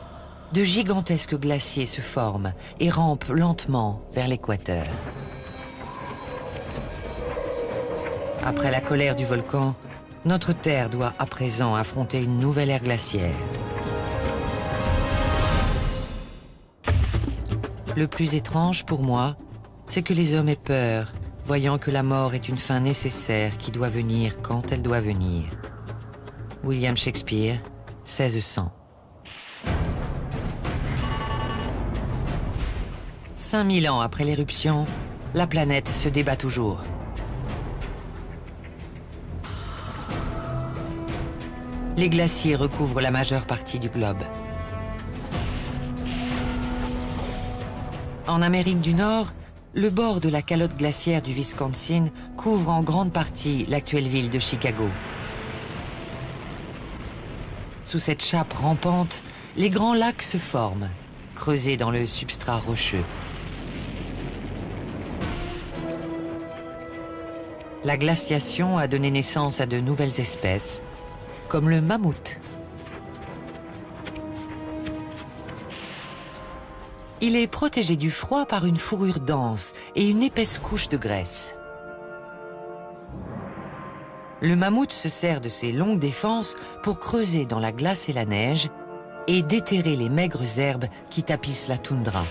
de gigantesques glaciers se forment et rampent lentement vers l'équateur. Après la colère du volcan, notre Terre doit à présent affronter une nouvelle ère glaciaire. Le plus étrange pour moi, c'est que les hommes aient peur, voyant que la mort est une fin nécessaire qui doit venir quand elle doit venir. William Shakespeare, 1600. 5000 ans après l'éruption, la planète se débat toujours. Les glaciers recouvrent la majeure partie du globe. En Amérique du Nord, le bord de la calotte glaciaire du Wisconsin couvre en grande partie l'actuelle ville de Chicago. Sous cette chape rampante, les grands lacs se forment, creusés dans le substrat rocheux. La glaciation a donné naissance à de nouvelles espèces, comme le mammouth. Il est protégé du froid par une fourrure dense et une épaisse couche de graisse. Le mammouth se sert de ses longues défenses pour creuser dans la glace et la neige et déterrer les maigres herbes qui tapissent la toundra.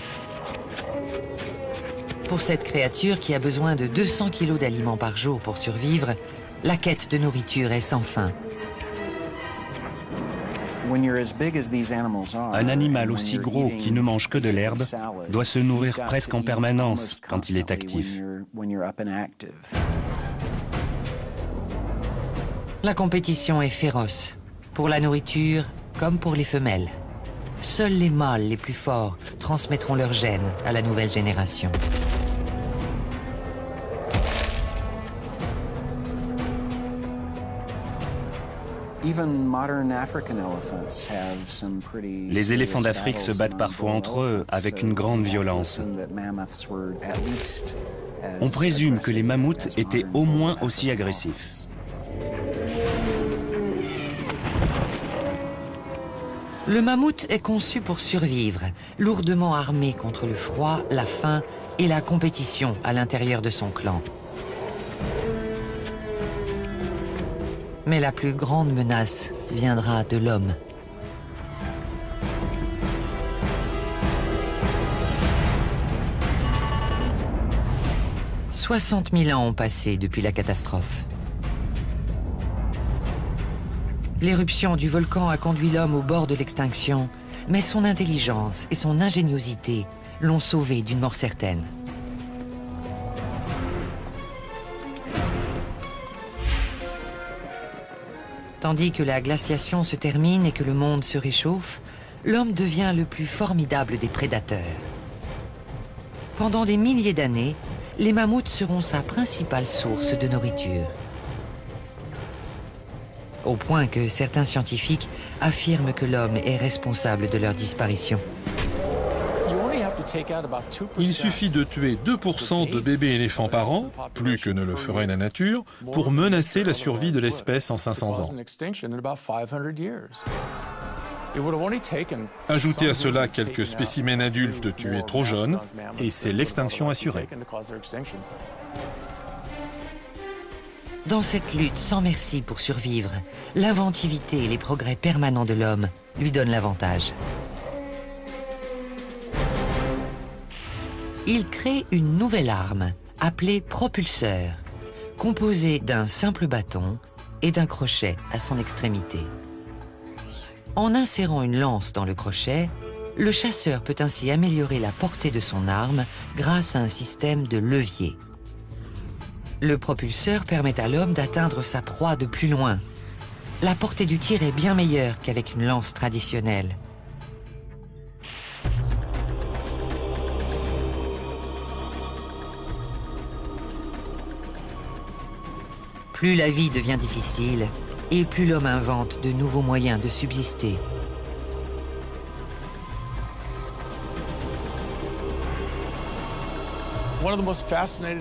Pour cette créature qui a besoin de 200 kilos d'aliments par jour pour survivre, la quête de nourriture est sans fin. Un animal aussi gros qui ne mange que de l'herbe doit se nourrir presque en permanence quand il est actif. La compétition est féroce, pour la nourriture comme pour les femelles. Seuls les mâles les plus forts transmettront leurs gènes à la nouvelle génération. Les éléphants d'Afrique se battent parfois entre eux avec une grande violence. On présume que les mammouths étaient au moins aussi agressifs. Le mammouth est conçu pour survivre, lourdement armé contre le froid, la faim et la compétition à l'intérieur de son clan. Mais la plus grande menace viendra de l'homme. « 60 000 ans ont passé depuis la catastrophe. L'éruption du volcan a conduit l'homme au bord de l'extinction, mais son intelligence et son ingéniosité l'ont sauvé d'une mort certaine. Tandis que la glaciation se termine et que le monde se réchauffe, l'homme devient le plus formidable des prédateurs. Pendant des milliers d'années, les mammouths seront sa principale source de nourriture. Au point que certains scientifiques affirment que l'homme est responsable de leur disparition. Il suffit de tuer 2% de bébés éléphants par an, plus que ne le ferait la nature, pour menacer la survie de l'espèce en 500 ans. Ajoutez à cela quelques spécimens adultes tués trop jeunes, et c'est l'extinction assurée. Dans cette lutte sans merci pour survivre, l'inventivité et les progrès permanents de l'homme lui donnent l'avantage. Il crée une nouvelle arme, appelée propulseur, composée d'un simple bâton et d'un crochet à son extrémité. En insérant une lance dans le crochet, le chasseur peut ainsi améliorer la portée de son arme grâce à un système de levier. Le propulseur permet à l'homme d'atteindre sa proie de plus loin. La portée du tir est bien meilleure qu'avec une lance traditionnelle. Plus la vie devient difficile, et plus l'homme invente de nouveaux moyens de subsister.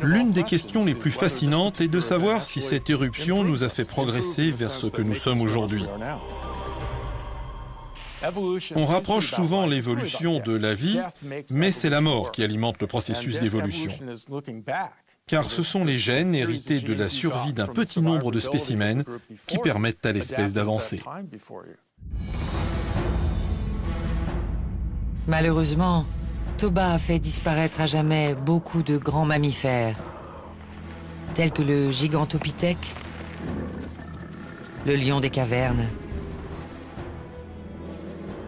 L'une des questions les plus fascinantes est de savoir si cette éruption nous a fait progresser vers ce que nous sommes aujourd'hui. On rapproche souvent l'évolution de la vie, mais c'est la mort qui alimente le processus d'évolution. Car ce sont les gènes hérités de la survie d'un petit nombre de spécimens qui permettent à l'espèce d'avancer. Malheureusement, Toba a fait disparaître à jamais beaucoup de grands mammifères, tels que le gigantopithèque, le lion des cavernes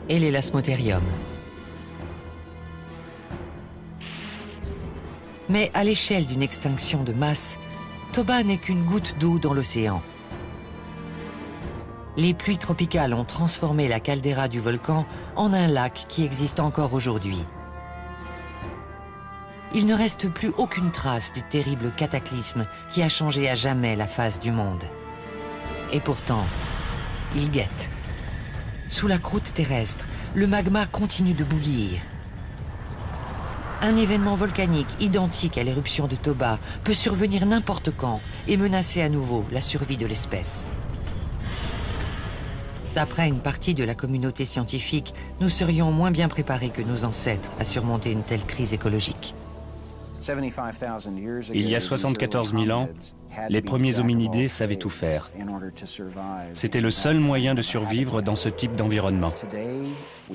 et l'élasmotherium. Mais à l'échelle d'une extinction de masse, Toba n'est qu'une goutte d'eau dans l'océan. Les pluies tropicales ont transformé la caldeira du volcan en un lac qui existe encore aujourd'hui. Il ne reste plus aucune trace du terrible cataclysme qui a changé à jamais la face du monde. Et pourtant, il guette. Sous la croûte terrestre, le magma continue de bouillir. Un événement volcanique identique à l'éruption de Toba peut survenir n'importe quand et menacer à nouveau la survie de l'espèce. D'après une partie de la communauté scientifique, nous serions moins bien préparés que nos ancêtres à surmonter une telle crise écologique. Il y a 74 000 ans, les premiers hominidés savaient tout faire. C'était le seul moyen de survivre dans ce type d'environnement.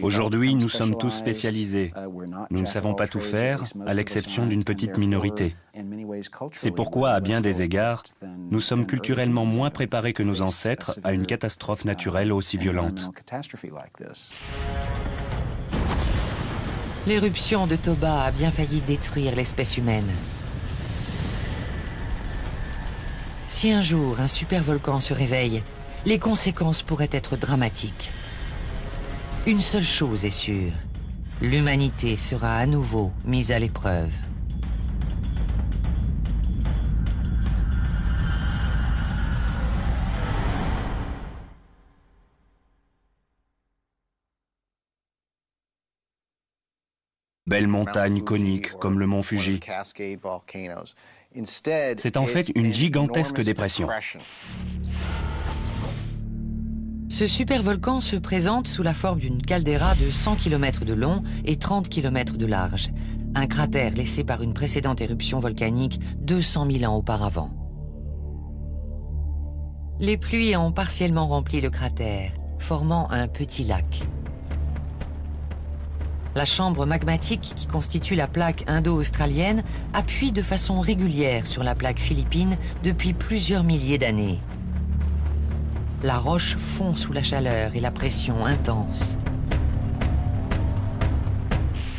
Aujourd'hui, nous sommes tous spécialisés. Nous ne savons pas tout faire, à l'exception d'une petite minorité. C'est pourquoi, à bien des égards, nous sommes culturellement moins préparés que nos ancêtres à une catastrophe naturelle aussi violente. L'éruption de Toba a bien failli détruire l'espèce humaine. Si un jour un supervolcan se réveille, les conséquences pourraient être dramatiques. Une seule chose est sûre, l'humanité sera à nouveau mise à l'épreuve. Belle montagne conique comme le mont Fuji. C'est en fait une gigantesque dépression. Ce supervolcan se présente sous la forme d'une caldeira de 100 km de long et 30 km de large, un cratère laissé par une précédente éruption volcanique 200 000 ans auparavant. Les pluies ont partiellement rempli le cratère, formant un petit lac. La chambre magmatique qui constitue la plaque indo-australienne appuie de façon régulière sur la plaque philippine depuis plusieurs milliers d'années. La roche fond sous la chaleur et la pression intense.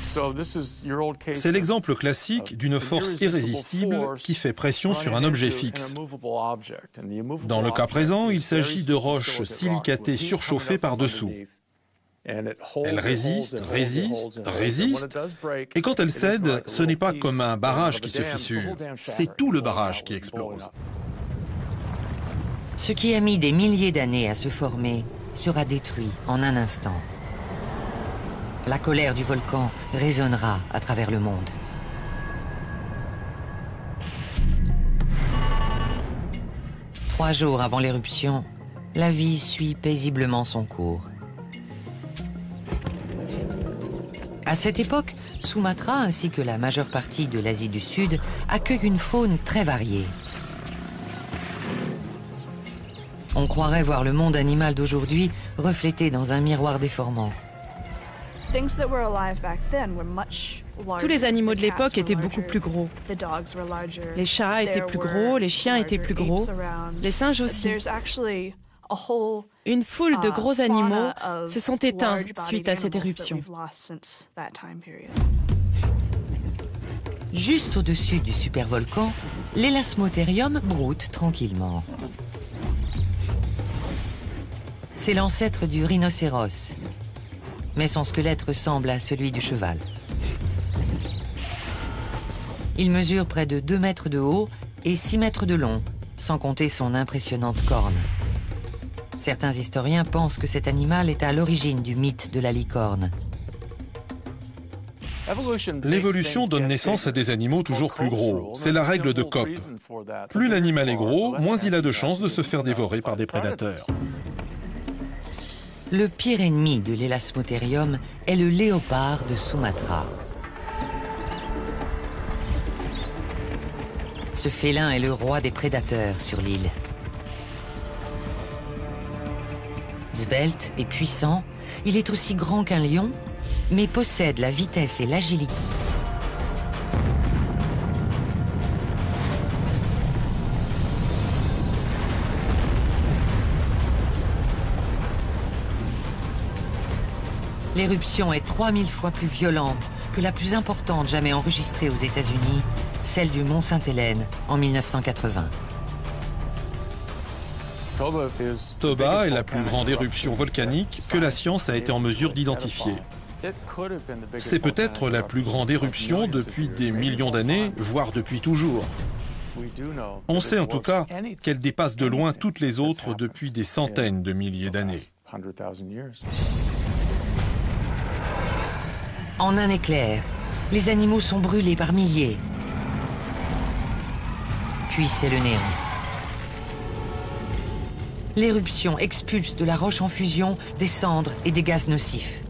C'est l'exemple classique d'une force irrésistible qui fait pression sur un objet fixe. Dans le cas présent, il s'agit de roches silicatées surchauffées par-dessous. Elle résiste, résiste, résiste, et quand elle cède, ce n'est pas comme un barrage qui se fissure, c'est tout le barrage qui explose. Ce qui a mis des milliers d'années à se former sera détruit en un instant. La colère du volcan résonnera à travers le monde. Trois jours avant l'éruption, la vie suit paisiblement son cours. À cette époque, Sumatra ainsi que la majeure partie de l'Asie du Sud accueillent une faune très variée. On croirait voir le monde animal d'aujourd'hui reflété dans un miroir déformant. Tous les animaux de l'époque étaient beaucoup plus gros. Les chats étaient plus gros, les chiens étaient plus gros, les singes aussi. Une foule de gros animaux se sont éteints suite à cette éruption. Juste au-dessus du supervolcan, l'élasmotherium broute tranquillement. C'est l'ancêtre du rhinocéros, mais son squelette ressemble à celui du cheval. Il mesure près de 2 mètres de haut et 6 mètres de long, sans compter son impressionnante corne. Certains historiens pensent que cet animal est à l'origine du mythe de la licorne. L'évolution donne naissance à des animaux toujours plus gros. C'est la règle de Cope. Plus l'animal est gros, moins il a de chances de se faire dévorer par des prédateurs. Le pire ennemi de l'Elasmotherium est le léopard de Sumatra. Ce félin est le roi des prédateurs sur l'île. Svelte et puissant, il est aussi grand qu'un lion, mais possède la vitesse et l'agilité. L'éruption est 3000 fois plus violente que la plus importante jamais enregistrée aux États-Unis, celle du Mont Sainte-Hélène en 1980. Toba est la plus grande éruption volcanique que la science a été en mesure d'identifier. C'est peut-être la plus grande éruption depuis des millions d'années, voire depuis toujours. On sait en tout cas qu'elle dépasse de loin toutes les autres depuis des centaines de milliers d'années. En un éclair, les animaux sont brûlés par milliers. Puis c'est le néant. L'éruption expulse de la roche en fusion des cendres et des gaz nocifs.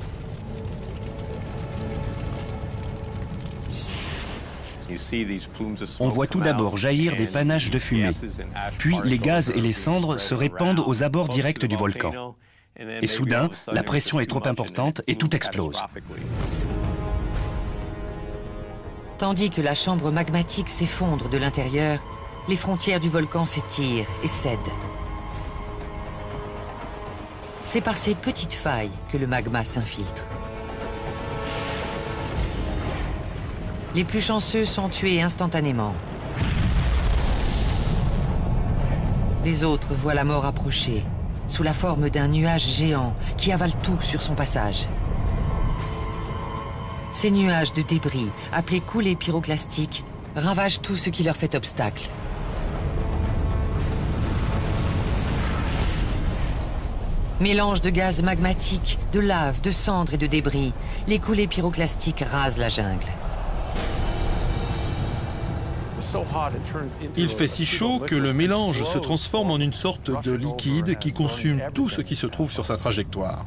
On voit tout d'abord jaillir des panaches de fumée. Puis les gaz et les cendres se répandent aux abords directs du volcan. Et soudain, la pression est trop importante et tout explose. Tandis que la chambre magmatique s'effondre de l'intérieur, les frontières du volcan s'étirent et cèdent. C'est par ces petites failles que le magma s'infiltre. Les plus chanceux sont tués instantanément. Les autres voient la mort approcher, sous la forme d'un nuage géant qui avale tout sur son passage. Ces nuages de débris, appelés coulées pyroclastiques, ravagent tout ce qui leur fait obstacle. Mélange de gaz magmatique, de lave, de cendres et de débris, les coulées pyroclastiques rasent la jungle. Il fait si chaud que le mélange se transforme en une sorte de liquide qui consume tout ce qui se trouve sur sa trajectoire.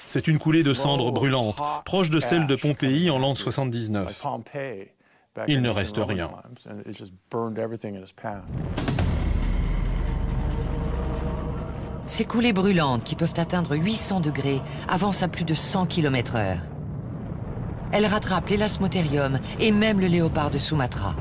C'est une coulée de cendres brûlantes, proche de celle de Pompéi en l'an 79. Il ne reste rien. Ces coulées brûlantes, qui peuvent atteindre 800 degrés, avancent à plus de 100 km/h. Elles rattrapent l'Elasmotherium et même le léopard de Sumatra.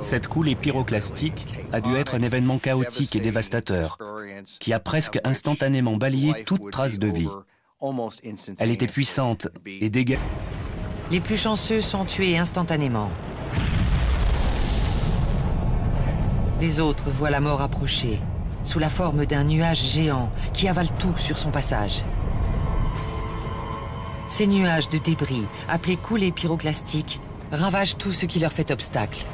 Cette coulée pyroclastique a dû être un événement chaotique et dévastateur, qui a presque instantanément balayé toute trace de vie. Elle était puissante et dégageait. Les plus chanceux sont tués instantanément. Les autres voient la mort approcher, sous la forme d'un nuage géant qui avale tout sur son passage. Ces nuages de débris, appelés coulées pyroclastiques, ravagent tout ce qui leur fait obstacle.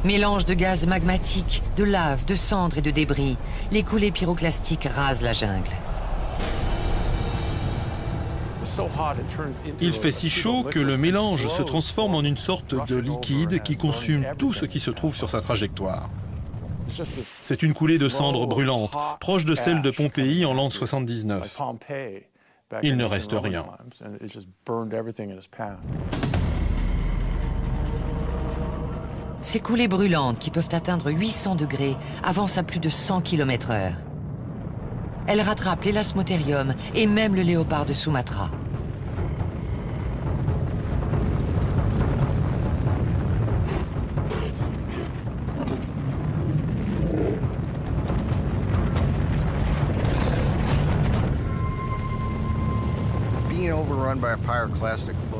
Mélange de gaz magmatique, de lave, de cendres et de débris, les coulées pyroclastiques rasent la jungle. Il fait si chaud que le mélange se transforme en une sorte de liquide qui consume tout ce qui se trouve sur sa trajectoire. C'est une coulée de cendres brûlantes, proche de celle de Pompéi en l'an 79. Il ne reste rien. Ces coulées brûlantes, qui peuvent atteindre 800 degrés, avancent à plus de 100 km/h. Elles rattrapent l'Elasmotherium et même le léopard de Sumatra.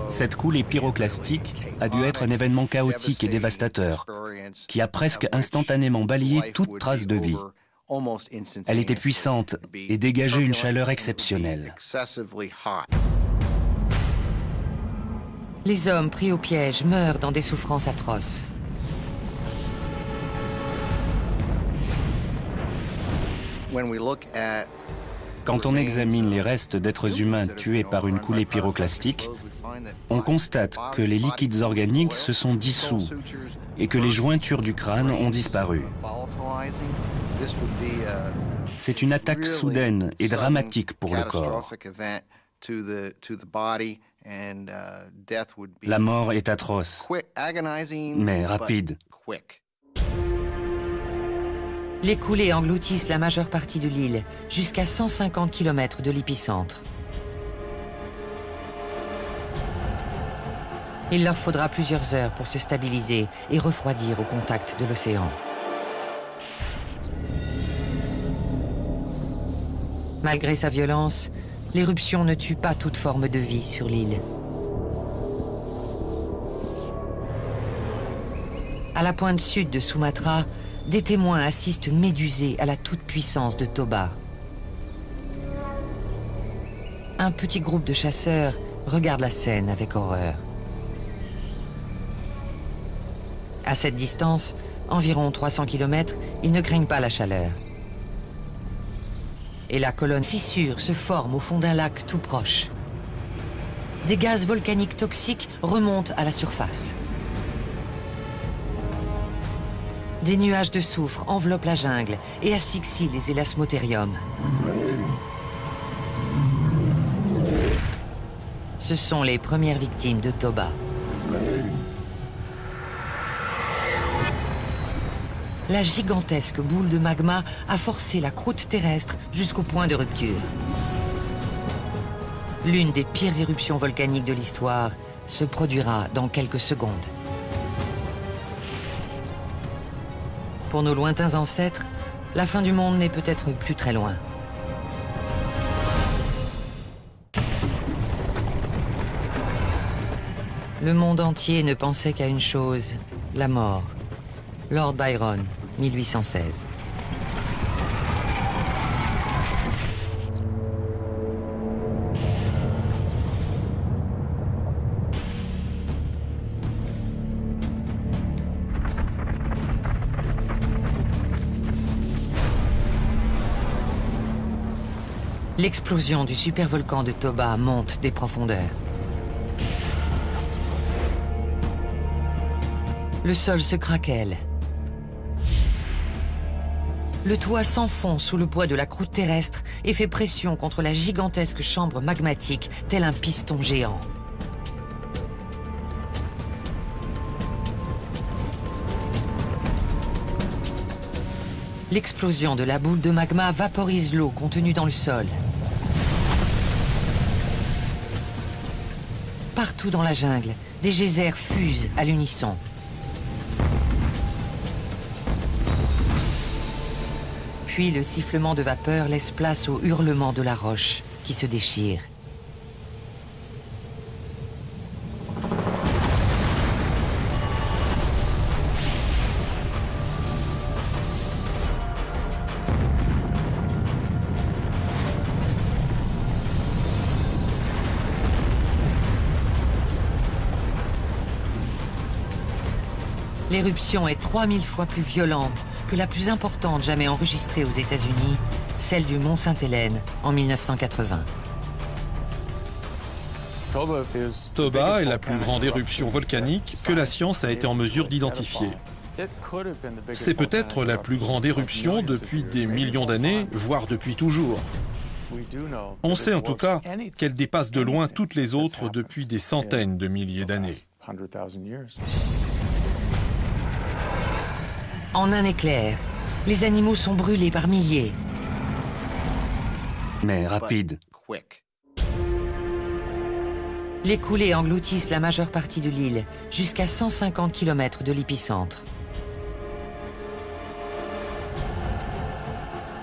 Cette coulée pyroclastique a dû être un événement chaotique et dévastateur qui a presque instantanément balayé toute trace de vie. Elle était puissante et dégageait une chaleur exceptionnelle. Les hommes pris au piège meurent dans des souffrances atroces. Quand on examine les restes d'êtres humains tués par une coulée pyroclastique, on constate que les liquides organiques se sont dissous et que les jointures du crâne ont disparu. C'est une attaque soudaine et dramatique pour le corps. La mort est atroce, mais rapide. Les coulées engloutissent la majeure partie de l'île, jusqu'à 150 km de l'épicentre. Il leur faudra plusieurs heures pour se stabiliser et refroidir au contact de l'océan. Malgré sa violence, l'éruption ne tue pas toute forme de vie sur l'île. À la pointe sud de Sumatra, des témoins assistent médusés à la toute-puissance de Toba. Un petit groupe de chasseurs regarde la scène avec horreur. À cette distance, environ 300 km, ils ne craignent pas la chaleur. Et la colonne fissure se forme au fond d'un lac tout proche. Des gaz volcaniques toxiques remontent à la surface. Des nuages de soufre enveloppent la jungle et asphyxient les élasmotériums. Ce sont les premières victimes de Toba. La gigantesque boule de magma a forcé la croûte terrestre jusqu'au point de rupture. L'une des pires éruptions volcaniques de l'histoire se produira dans quelques secondes. Pour nos lointains ancêtres, la fin du monde n'est peut-être plus très loin. Le monde entier ne pensait qu'à une chose, la mort. Lord Byron, 1816. L'explosion du supervolcan de Toba monte des profondeurs. Le sol se craquelle. Le toit s'enfonce sous le poids de la croûte terrestre et fait pression contre la gigantesque chambre magmatique, tel un piston géant. L'explosion de la boule de magma vaporise l'eau contenue dans le sol. Partout dans la jungle, des geysers fusent à l'unisson. Puis le sifflement de vapeur laisse place au hurlement de la roche qui se déchire. L'éruption est 3000 fois plus violente que la plus importante jamais enregistrée aux États-Unis, celle du Mont Sainte-Hélène en 1980. Toba est la plus grande éruption volcanique que la science a été en mesure d'identifier. C'est peut-être la plus grande éruption depuis des millions d'années, voire depuis toujours. On sait en tout cas qu'elle dépasse de loin toutes les autres depuis des centaines de milliers d'années. En un éclair, les animaux sont brûlés par milliers. Mais rapide. Les coulées engloutissent la majeure partie de l'île, jusqu'à 150 km de l'épicentre.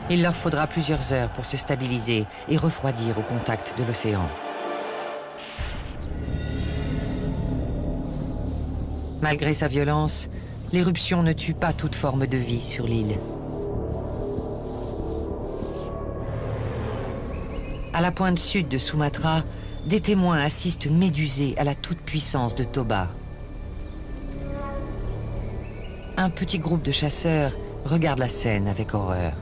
Il leur faudra plusieurs heures pour se stabiliser et refroidir au contact de l'océan. Malgré sa violence, l'éruption ne tue pas toute forme de vie sur l'île. À la pointe sud de Sumatra, des témoins assistent médusés à la toute-puissance de Toba. Un petit groupe de chasseurs regarde la scène avec horreur.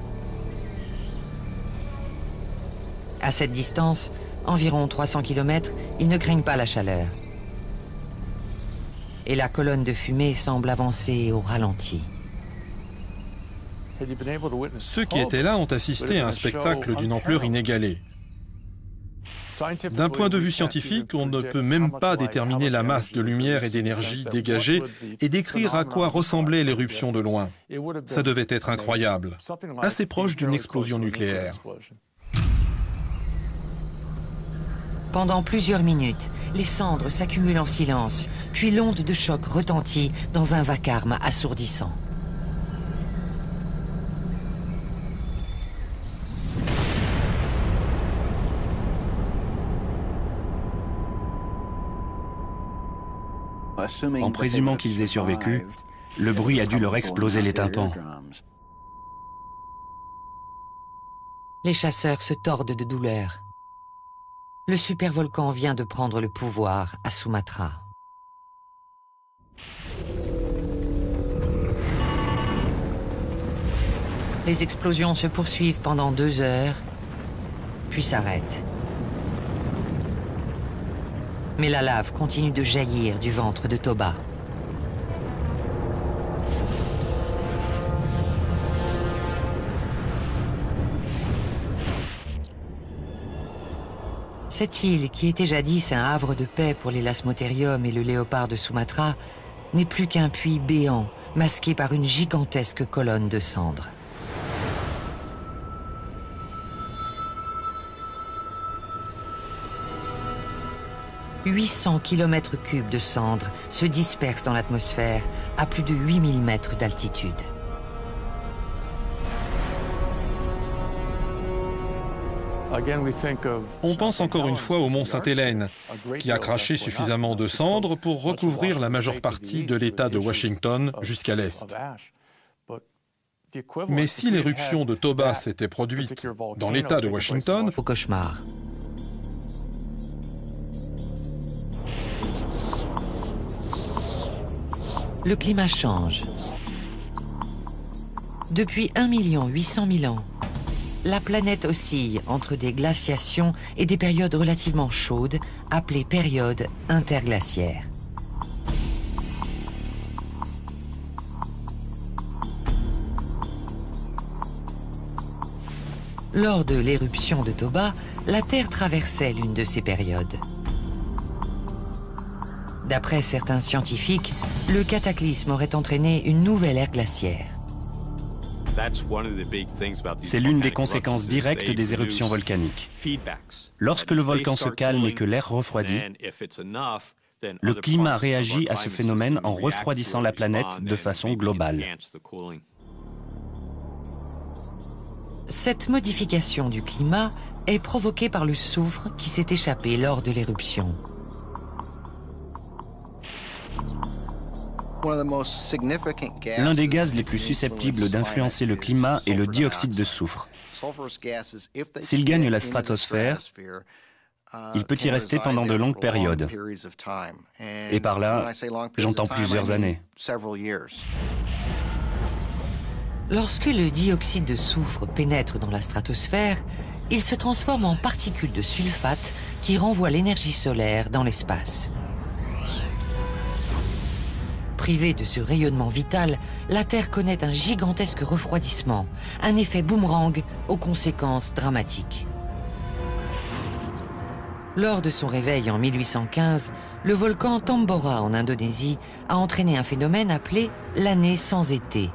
À cette distance, environ 300 km, ils ne craignent pas la chaleur. Et la colonne de fumée semble avancer au ralenti. Ceux qui étaient là ont assisté à un spectacle d'une ampleur inégalée. D'un point de vue scientifique, on ne peut même pas déterminer la masse de lumière et d'énergie dégagée et décrire à quoi ressemblait l'éruption de loin. Ça devait être incroyable, assez proche d'une explosion nucléaire. Pendant plusieurs minutes, les cendres s'accumulent en silence, puis l'onde de choc retentit dans un vacarme assourdissant. En présumant qu'ils aient survécu, le bruit a dû leur exploser les tympans. Les chasseurs se tordent de douleur. Le supervolcan vient de prendre le pouvoir à Sumatra. Les explosions se poursuivent pendant 2 heures, puis s'arrêtent. Mais la lave continue de jaillir du ventre de Toba. Cette île, qui était jadis un havre de paix pour les lasmothériums et le léopard de Sumatra, n'est plus qu'un puits béant, masqué par une gigantesque colonne de cendres. « 800 km3 de cendres se dispersent dans l'atmosphère à plus de 8000 mètres d'altitude. On pense encore une fois au mont Sainte-Hélène, qui a craché suffisamment de cendres pour recouvrir la majeure partie de l'État de Washington jusqu'à l'est. Mais si l'éruption de Toba s'était produite dans l'État de Washington, Au cauchemar. Le climat change. Depuis 1 800 000 ans, la planète oscille entre des glaciations et des périodes relativement chaudes, appelées périodes interglaciaires. Lors de l'éruption de Toba, la Terre traversait l'une de ces périodes. D'après certains scientifiques, le cataclysme aurait entraîné une nouvelle ère glaciaire. C'est l'une des conséquences directes des éruptions volcaniques. Lorsque le volcan se calme et que l'air refroidit, le climat réagit à ce phénomène en refroidissant la planète de façon globale. Cette modification du climat est provoquée par le soufre qui s'est échappé lors de l'éruption. L'un des gaz les plus susceptibles d'influencer le climat est le dioxyde de soufre. S'il gagne la stratosphère, il peut y rester pendant de longues périodes. Et par là, j'entends plusieurs années. Lorsque le dioxyde de soufre pénètre dans la stratosphère, il se transforme en particules de sulfate qui renvoient l'énergie solaire dans l'espace. Privée de ce rayonnement vital, la Terre connaît un gigantesque refroidissement, un effet boomerang aux conséquences dramatiques. Lors de son réveil en 1815, le volcan Tambora en Indonésie a entraîné un phénomène appelé l'année sans été.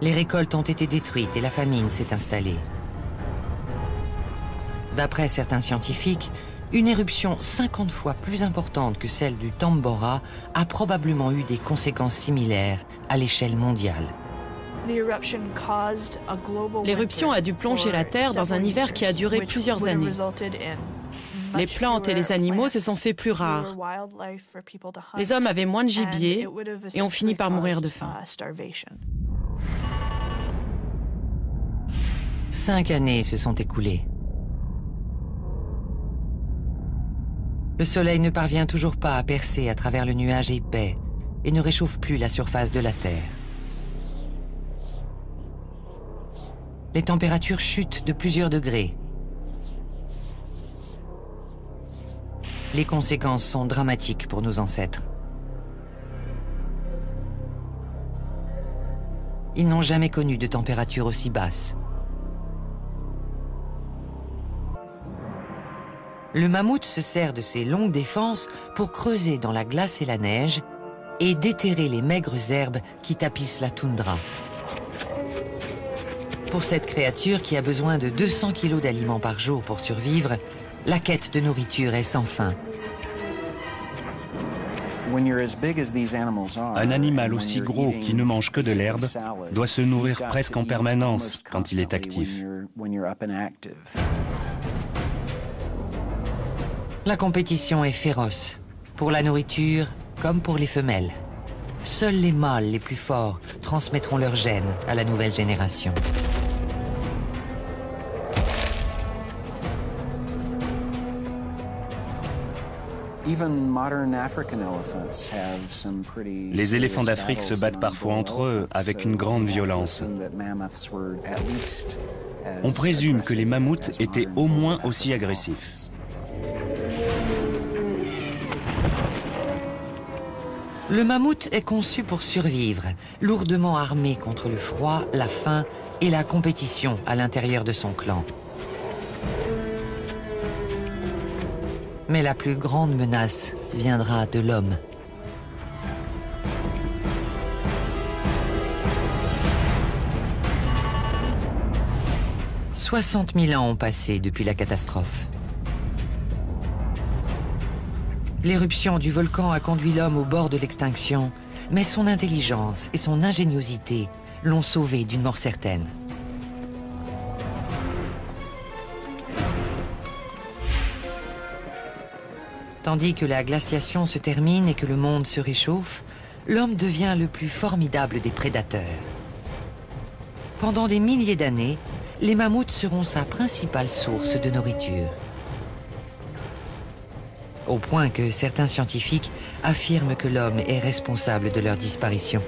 Les récoltes ont été détruites et la famine s'est installée. D'après certains scientifiques, une éruption 50 fois plus importante que celle du Tambora a probablement eu des conséquences similaires à l'échelle mondiale. L'éruption a dû plonger la Terre dans un hiver qui a duré plusieurs années. Les plantes et les animaux se sont faits plus rares. Les hommes avaient moins de gibier et ont fini par mourir de faim. 5 années se sont écoulées. Le soleil ne parvient toujours pas à percer à travers le nuage épais et ne réchauffe plus la surface de la Terre. Les températures chutent de plusieurs degrés. Les conséquences sont dramatiques pour nos ancêtres. Ils n'ont jamais connu de température aussi basse. Le mammouth se sert de ses longues défenses pour creuser dans la glace et la neige et déterrer les maigres herbes qui tapissent la toundra. Pour cette créature qui a besoin de 200 kilos d'aliments par jour pour survivre, la quête de nourriture est sans fin. Un animal aussi gros qui ne mange que de l'herbe doit se nourrir presque en permanence quand il est actif. La compétition est féroce, pour la nourriture comme pour les femelles. Seuls les mâles les plus forts transmettront leurs gènes à la nouvelle génération. Les éléphants d'Afrique se battent parfois entre eux avec une grande violence. On présume que les mammouths étaient au moins aussi agressifs. Le mammouth est conçu pour survivre, lourdement armé contre le froid, la faim et la compétition à l'intérieur de son clan. Mais la plus grande menace viendra de l'homme. « 60 000 ans ont passé depuis la catastrophe. L'éruption du volcan a conduit l'homme au bord de l'extinction, mais son intelligence et son ingéniosité l'ont sauvé d'une mort certaine. Tandis que la glaciation se termine et que le monde se réchauffe, l'homme devient le plus formidable des prédateurs. Pendant des milliers d'années, les mammouths seront sa principale source de nourriture. Au point que certains scientifiques affirment que l'homme est responsable de leur disparition.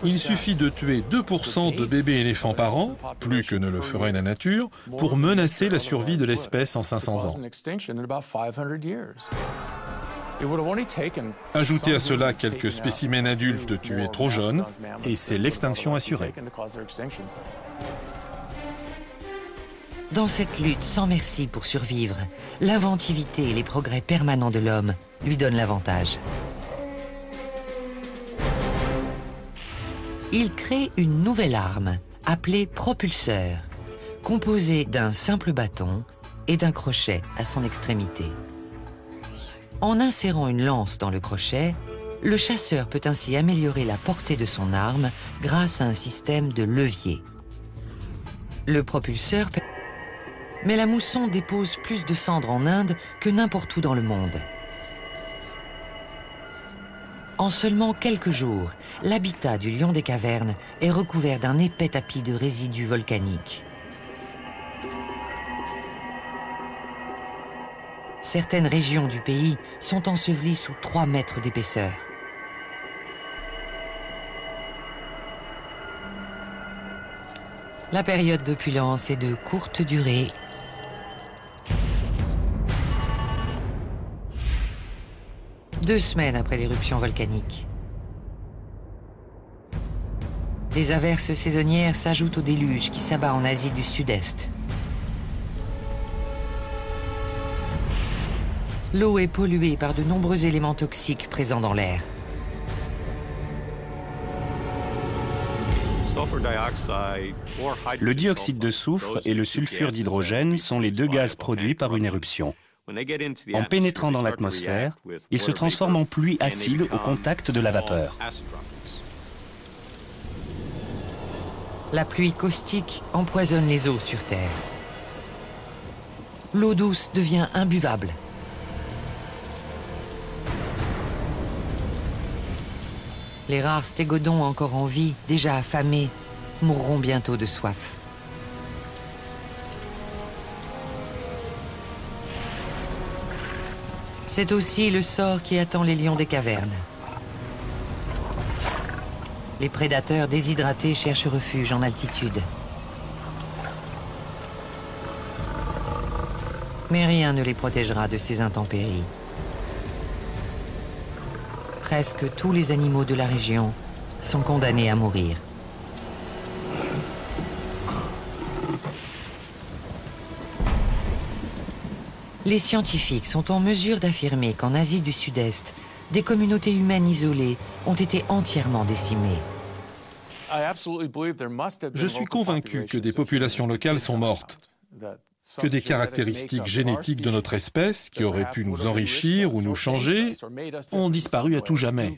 Il suffit de tuer 2% de bébés éléphants par an, plus que ne le ferait la nature, pour menacer la survie de l'espèce en 500 ans. Ajoutez à cela quelques spécimens adultes tués trop jeunes, et c'est l'extinction assurée. Dans cette lutte sans merci pour survivre, l'inventivité et les progrès permanents de l'homme lui donnent l'avantage. Il crée une nouvelle arme, appelée propulseur, composée d'un simple bâton et d'un crochet à son extrémité. En insérant une lance dans le crochet, le chasseur peut ainsi améliorer la portée de son arme grâce à un système de levier. Le propulseur... Mais la mousson dépose plus de cendres en Inde que n'importe où dans le monde. En seulement quelques jours, l'habitat du lion des cavernes est recouvert d'un épais tapis de résidus volcaniques. Certaines régions du pays sont ensevelies sous 3 mètres d'épaisseur. La période d'opulence est de courte durée. Deux semaines après l'éruption volcanique. Des averses saisonnières s'ajoutent au déluge qui s'abat en Asie du Sud-Est. L'eau est polluée par de nombreux éléments toxiques présents dans l'air. Le dioxyde de soufre et le sulfure d'hydrogène sont les 2 gaz produits par une éruption. En pénétrant dans l'atmosphère, ils se transforment en pluie acide au contact de la vapeur. La pluie caustique empoisonne les eaux sur Terre. l'eau douce devient imbuvable. Les rares stégodons encore en vie, déjà affamés, mourront bientôt de soif. C'est aussi le sort qui attend les lions des cavernes. Les prédateurs déshydratés cherchent refuge en altitude. Mais rien ne les protégera de ces intempéries. Presque tous les animaux de la région sont condamnés à mourir. Les scientifiques sont en mesure d'affirmer qu'en Asie du Sud-Est, des communautés humaines isolées ont été entièrement décimées. Je suis convaincu que des populations locales sont mortes, que des caractéristiques génétiques de notre espèce, qui auraient pu nous enrichir ou nous changer, ont disparu à tout jamais.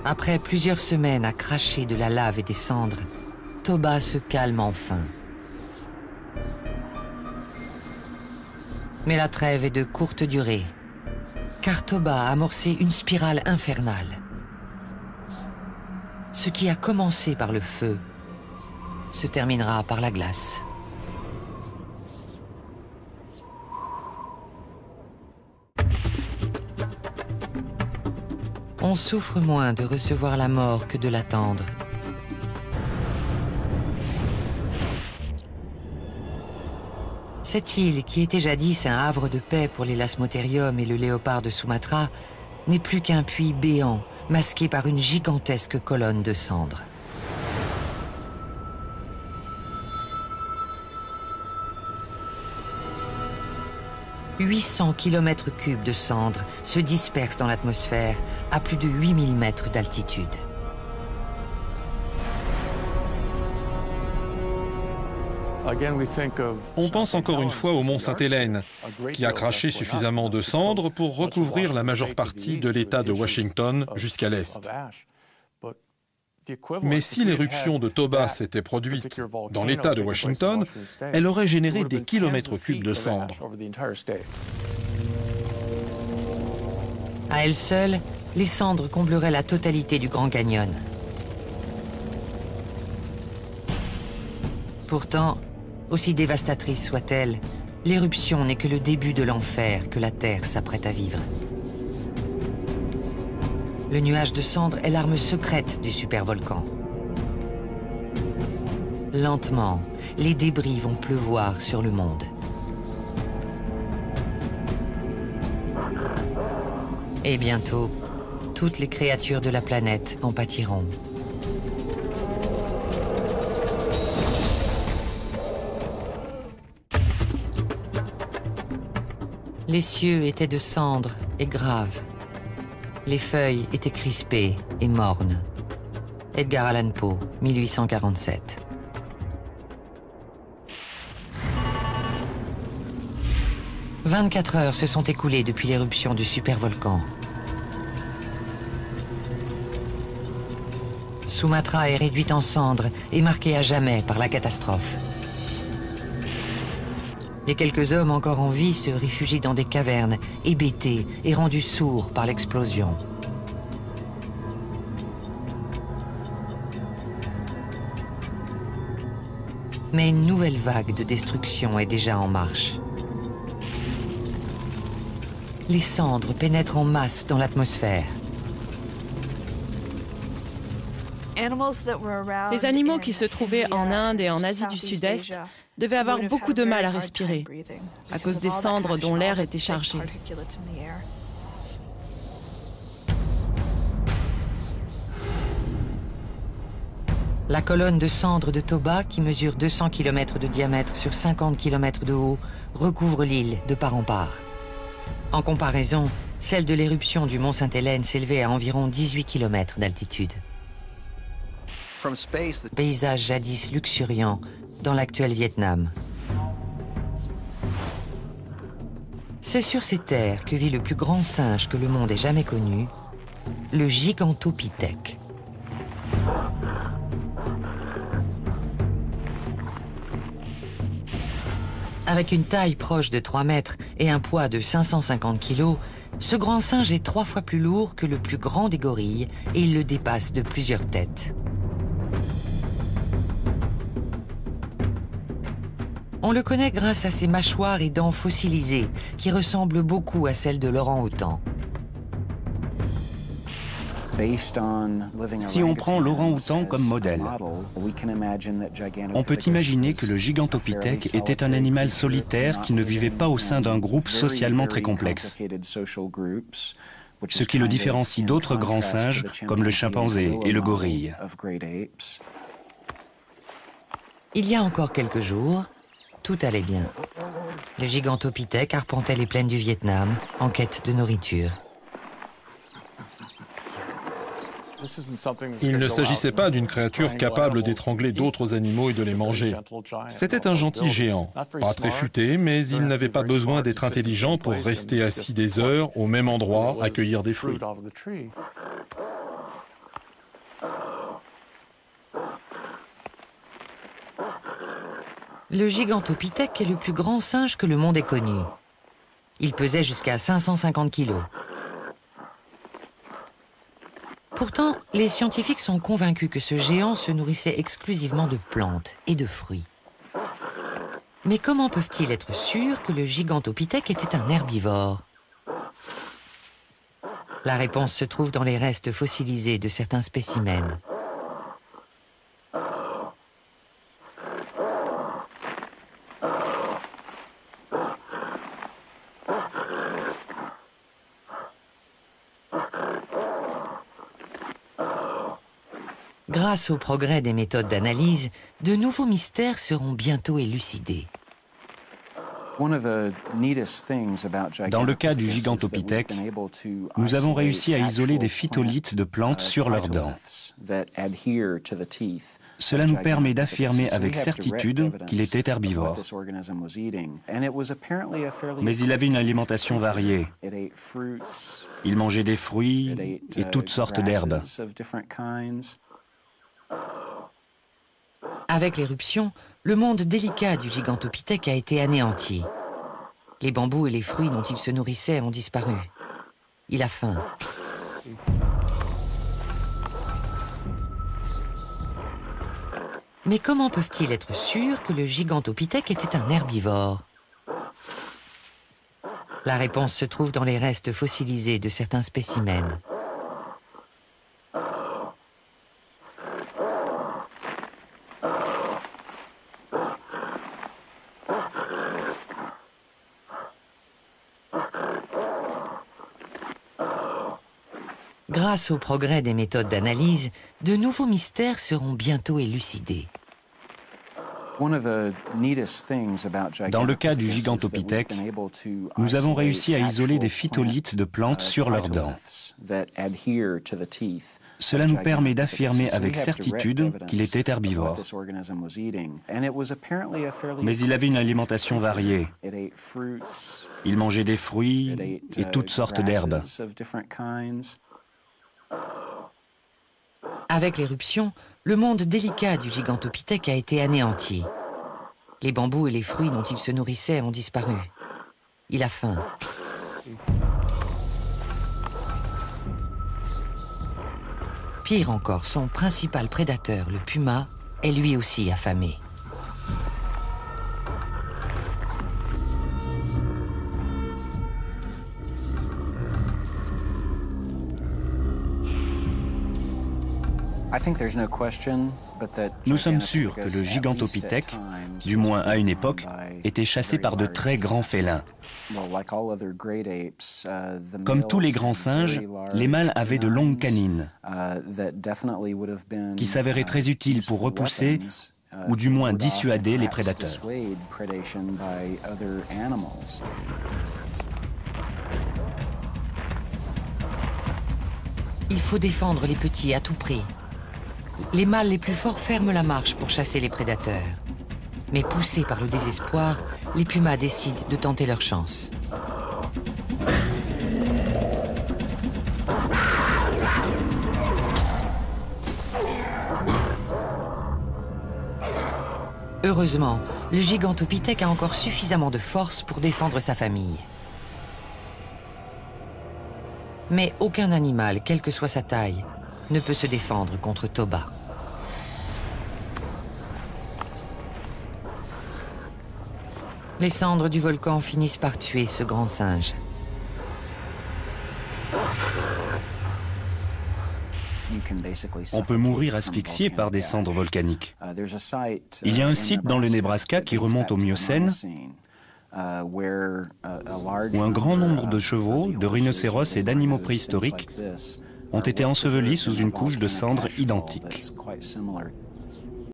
Après plusieurs semaines à cracher de la lave et des cendres, Toba se calme enfin. Mais la trêve est de courte durée, car Toba a amorcé une spirale infernale. Ce qui a commencé par le feu se terminera par la glace. On souffre moins de recevoir la mort que de l'attendre. Cette île, qui était jadis un havre de paix pour les lasmothériums et le léopard de Sumatra, n'est plus qu'un puits béant, masqué par une gigantesque colonne de cendres. « 800 km3 de cendres se dispersent dans l'atmosphère à plus de 8000 mètres d'altitude. On pense encore une fois au mont Sainte-Hélène, qui a craché suffisamment de cendres pour recouvrir la majeure partie de l'État de Washington jusqu'à l'est. Mais si l'éruption de Toba s'était produite dans l'État de Washington, elle aurait généré des kilomètres cubes de cendres. À elles seules, les cendres combleraient la totalité du Grand Canyon. Pourtant, aussi dévastatrice soit-elle, l'éruption n'est que le début de l'enfer que la Terre s'apprête à vivre. Le nuage de cendres est l'arme secrète du supervolcan. Lentement, les débris vont pleuvoir sur le monde. Et bientôt, toutes les créatures de la planète en pâtiront. Les cieux étaient de cendres et graves. Les feuilles étaient crispées et mornes. Edgar Allan Poe, 1847. « 24 heures se sont écoulées depuis l'éruption du supervolcan. Sumatra est réduite en cendres et marquée à jamais par la catastrophe. Les quelques hommes encore en vie se réfugient dans des cavernes, hébétés et rendus sourds par l'explosion. Mais une nouvelle vague de destruction est déjà en marche. Les cendres pénètrent en masse dans l'atmosphère. Les animaux qui se trouvaient en Inde et en Asie du Sud-Est devaient avoir beaucoup de mal à respirer, à cause des cendres dont l'air était chargé. La colonne de cendres de Toba, qui mesure 200 km de diamètre sur 50 km de haut, recouvre l'île de part en part. En comparaison, celle de l'éruption du mont Sainte-Hélène s'élevait à environ 18 km d'altitude. Paysage jadis luxuriant dans l'actuel Vietnam. C'est sur ces terres que vit le plus grand singe que le monde ait jamais connu, le Gigantopithèque. Avec une taille proche de 3 mètres et un poids de 550 kilos, ce grand singe est 3 fois plus lourd que le plus grand des gorilles et il le dépasse de plusieurs têtes. On le connaît grâce à ses mâchoires et dents fossilisées qui ressemblent beaucoup à celles de l'orang-outan. Si on prend l'orang-outan comme modèle, on peut imaginer que le Gigantopithèque était un animal solitaire qui ne vivait pas au sein d'un groupe socialement très complexe, ce qui le différencie d'autres grands singes comme le chimpanzé et le gorille. Il y a encore quelques jours, tout allait bien. Le Gigantopithèque arpentait les plaines du Vietnam en quête de nourriture. Il ne s'agissait pas d'une créature capable d'étrangler d'autres animaux et de les manger. C'était un gentil géant, pas très futé, mais il n'avait pas besoin d'être intelligent pour rester assis des heures au même endroit à cueillir des fruits. Le Gigantopithèque est le plus grand singe que le monde ait connu. Il pesait jusqu'à 550 kilos. Pourtant, les scientifiques sont convaincus que ce géant se nourrissait exclusivement de plantes et de fruits. Mais comment peuvent-ils être sûrs que le Gigantopithèque était un herbivore? La réponse se trouve dans les restes fossilisés de certains spécimens. Grâce au progrès des méthodes d'analyse, de nouveaux mystères seront bientôt élucidés. Dans le cas du Gigantopithèque, nous avons réussi à isoler des phytolithes de plantes sur leurs dents. Cela nous permet d'affirmer avec certitude qu'il était herbivore. Mais il avait une alimentation variée. Il mangeait des fruits et toutes sortes d'herbes. Avec l'éruption, le monde délicat du Gigantopithèque a été anéanti. Les bambous et les fruits dont il se nourrissait ont disparu. Il a faim. Mais comment peuvent-ils être sûrs que le Gigantopithèque était un herbivore? La réponse se trouve dans les restes fossilisés de certains spécimens. Grâce au progrès des méthodes d'analyse, de nouveaux mystères seront bientôt élucidés. Dans le cas du Gigantopithèque, nous avons réussi à isoler des phytolithes de plantes sur leurs dents. Cela nous permet d'affirmer avec certitude qu'il était herbivore. Mais il avait une alimentation variée. Il mangeait des fruits et toutes sortes d'herbes. Avec l'éruption, le monde délicat du Gigantopithèque a été anéanti. Les bambous et les fruits dont il se nourrissait ont disparu. Il a faim. Pire encore, son principal prédateur, le puma, est lui aussi affamé. Nous sommes sûrs que le Gigantopithèque, du moins à une époque, était chassé par de très grands félins. Comme tous les grands singes, les mâles avaient de longues canines qui s'avéraient très utiles pour repousser ou du moins dissuader les prédateurs. Il faut défendre les petits à tout prix. Les mâles les plus forts ferment la marche pour chasser les prédateurs. Mais poussés par le désespoir, les pumas décident de tenter leur chance. Heureusement, le gigantopithèque a encore suffisamment de force pour défendre sa famille. Mais aucun animal, quelle que soit sa taille, ne peut se défendre contre Toba. Les cendres du volcan finissent par tuer ce grand singe. On peut mourir asphyxié par des cendres volcaniques. Il y a un site dans le Nebraska qui remonte au Miocène, où un grand nombre de chevaux, de rhinocéros et d'animaux préhistoriques ont été ensevelis sous une couche de cendres identiques.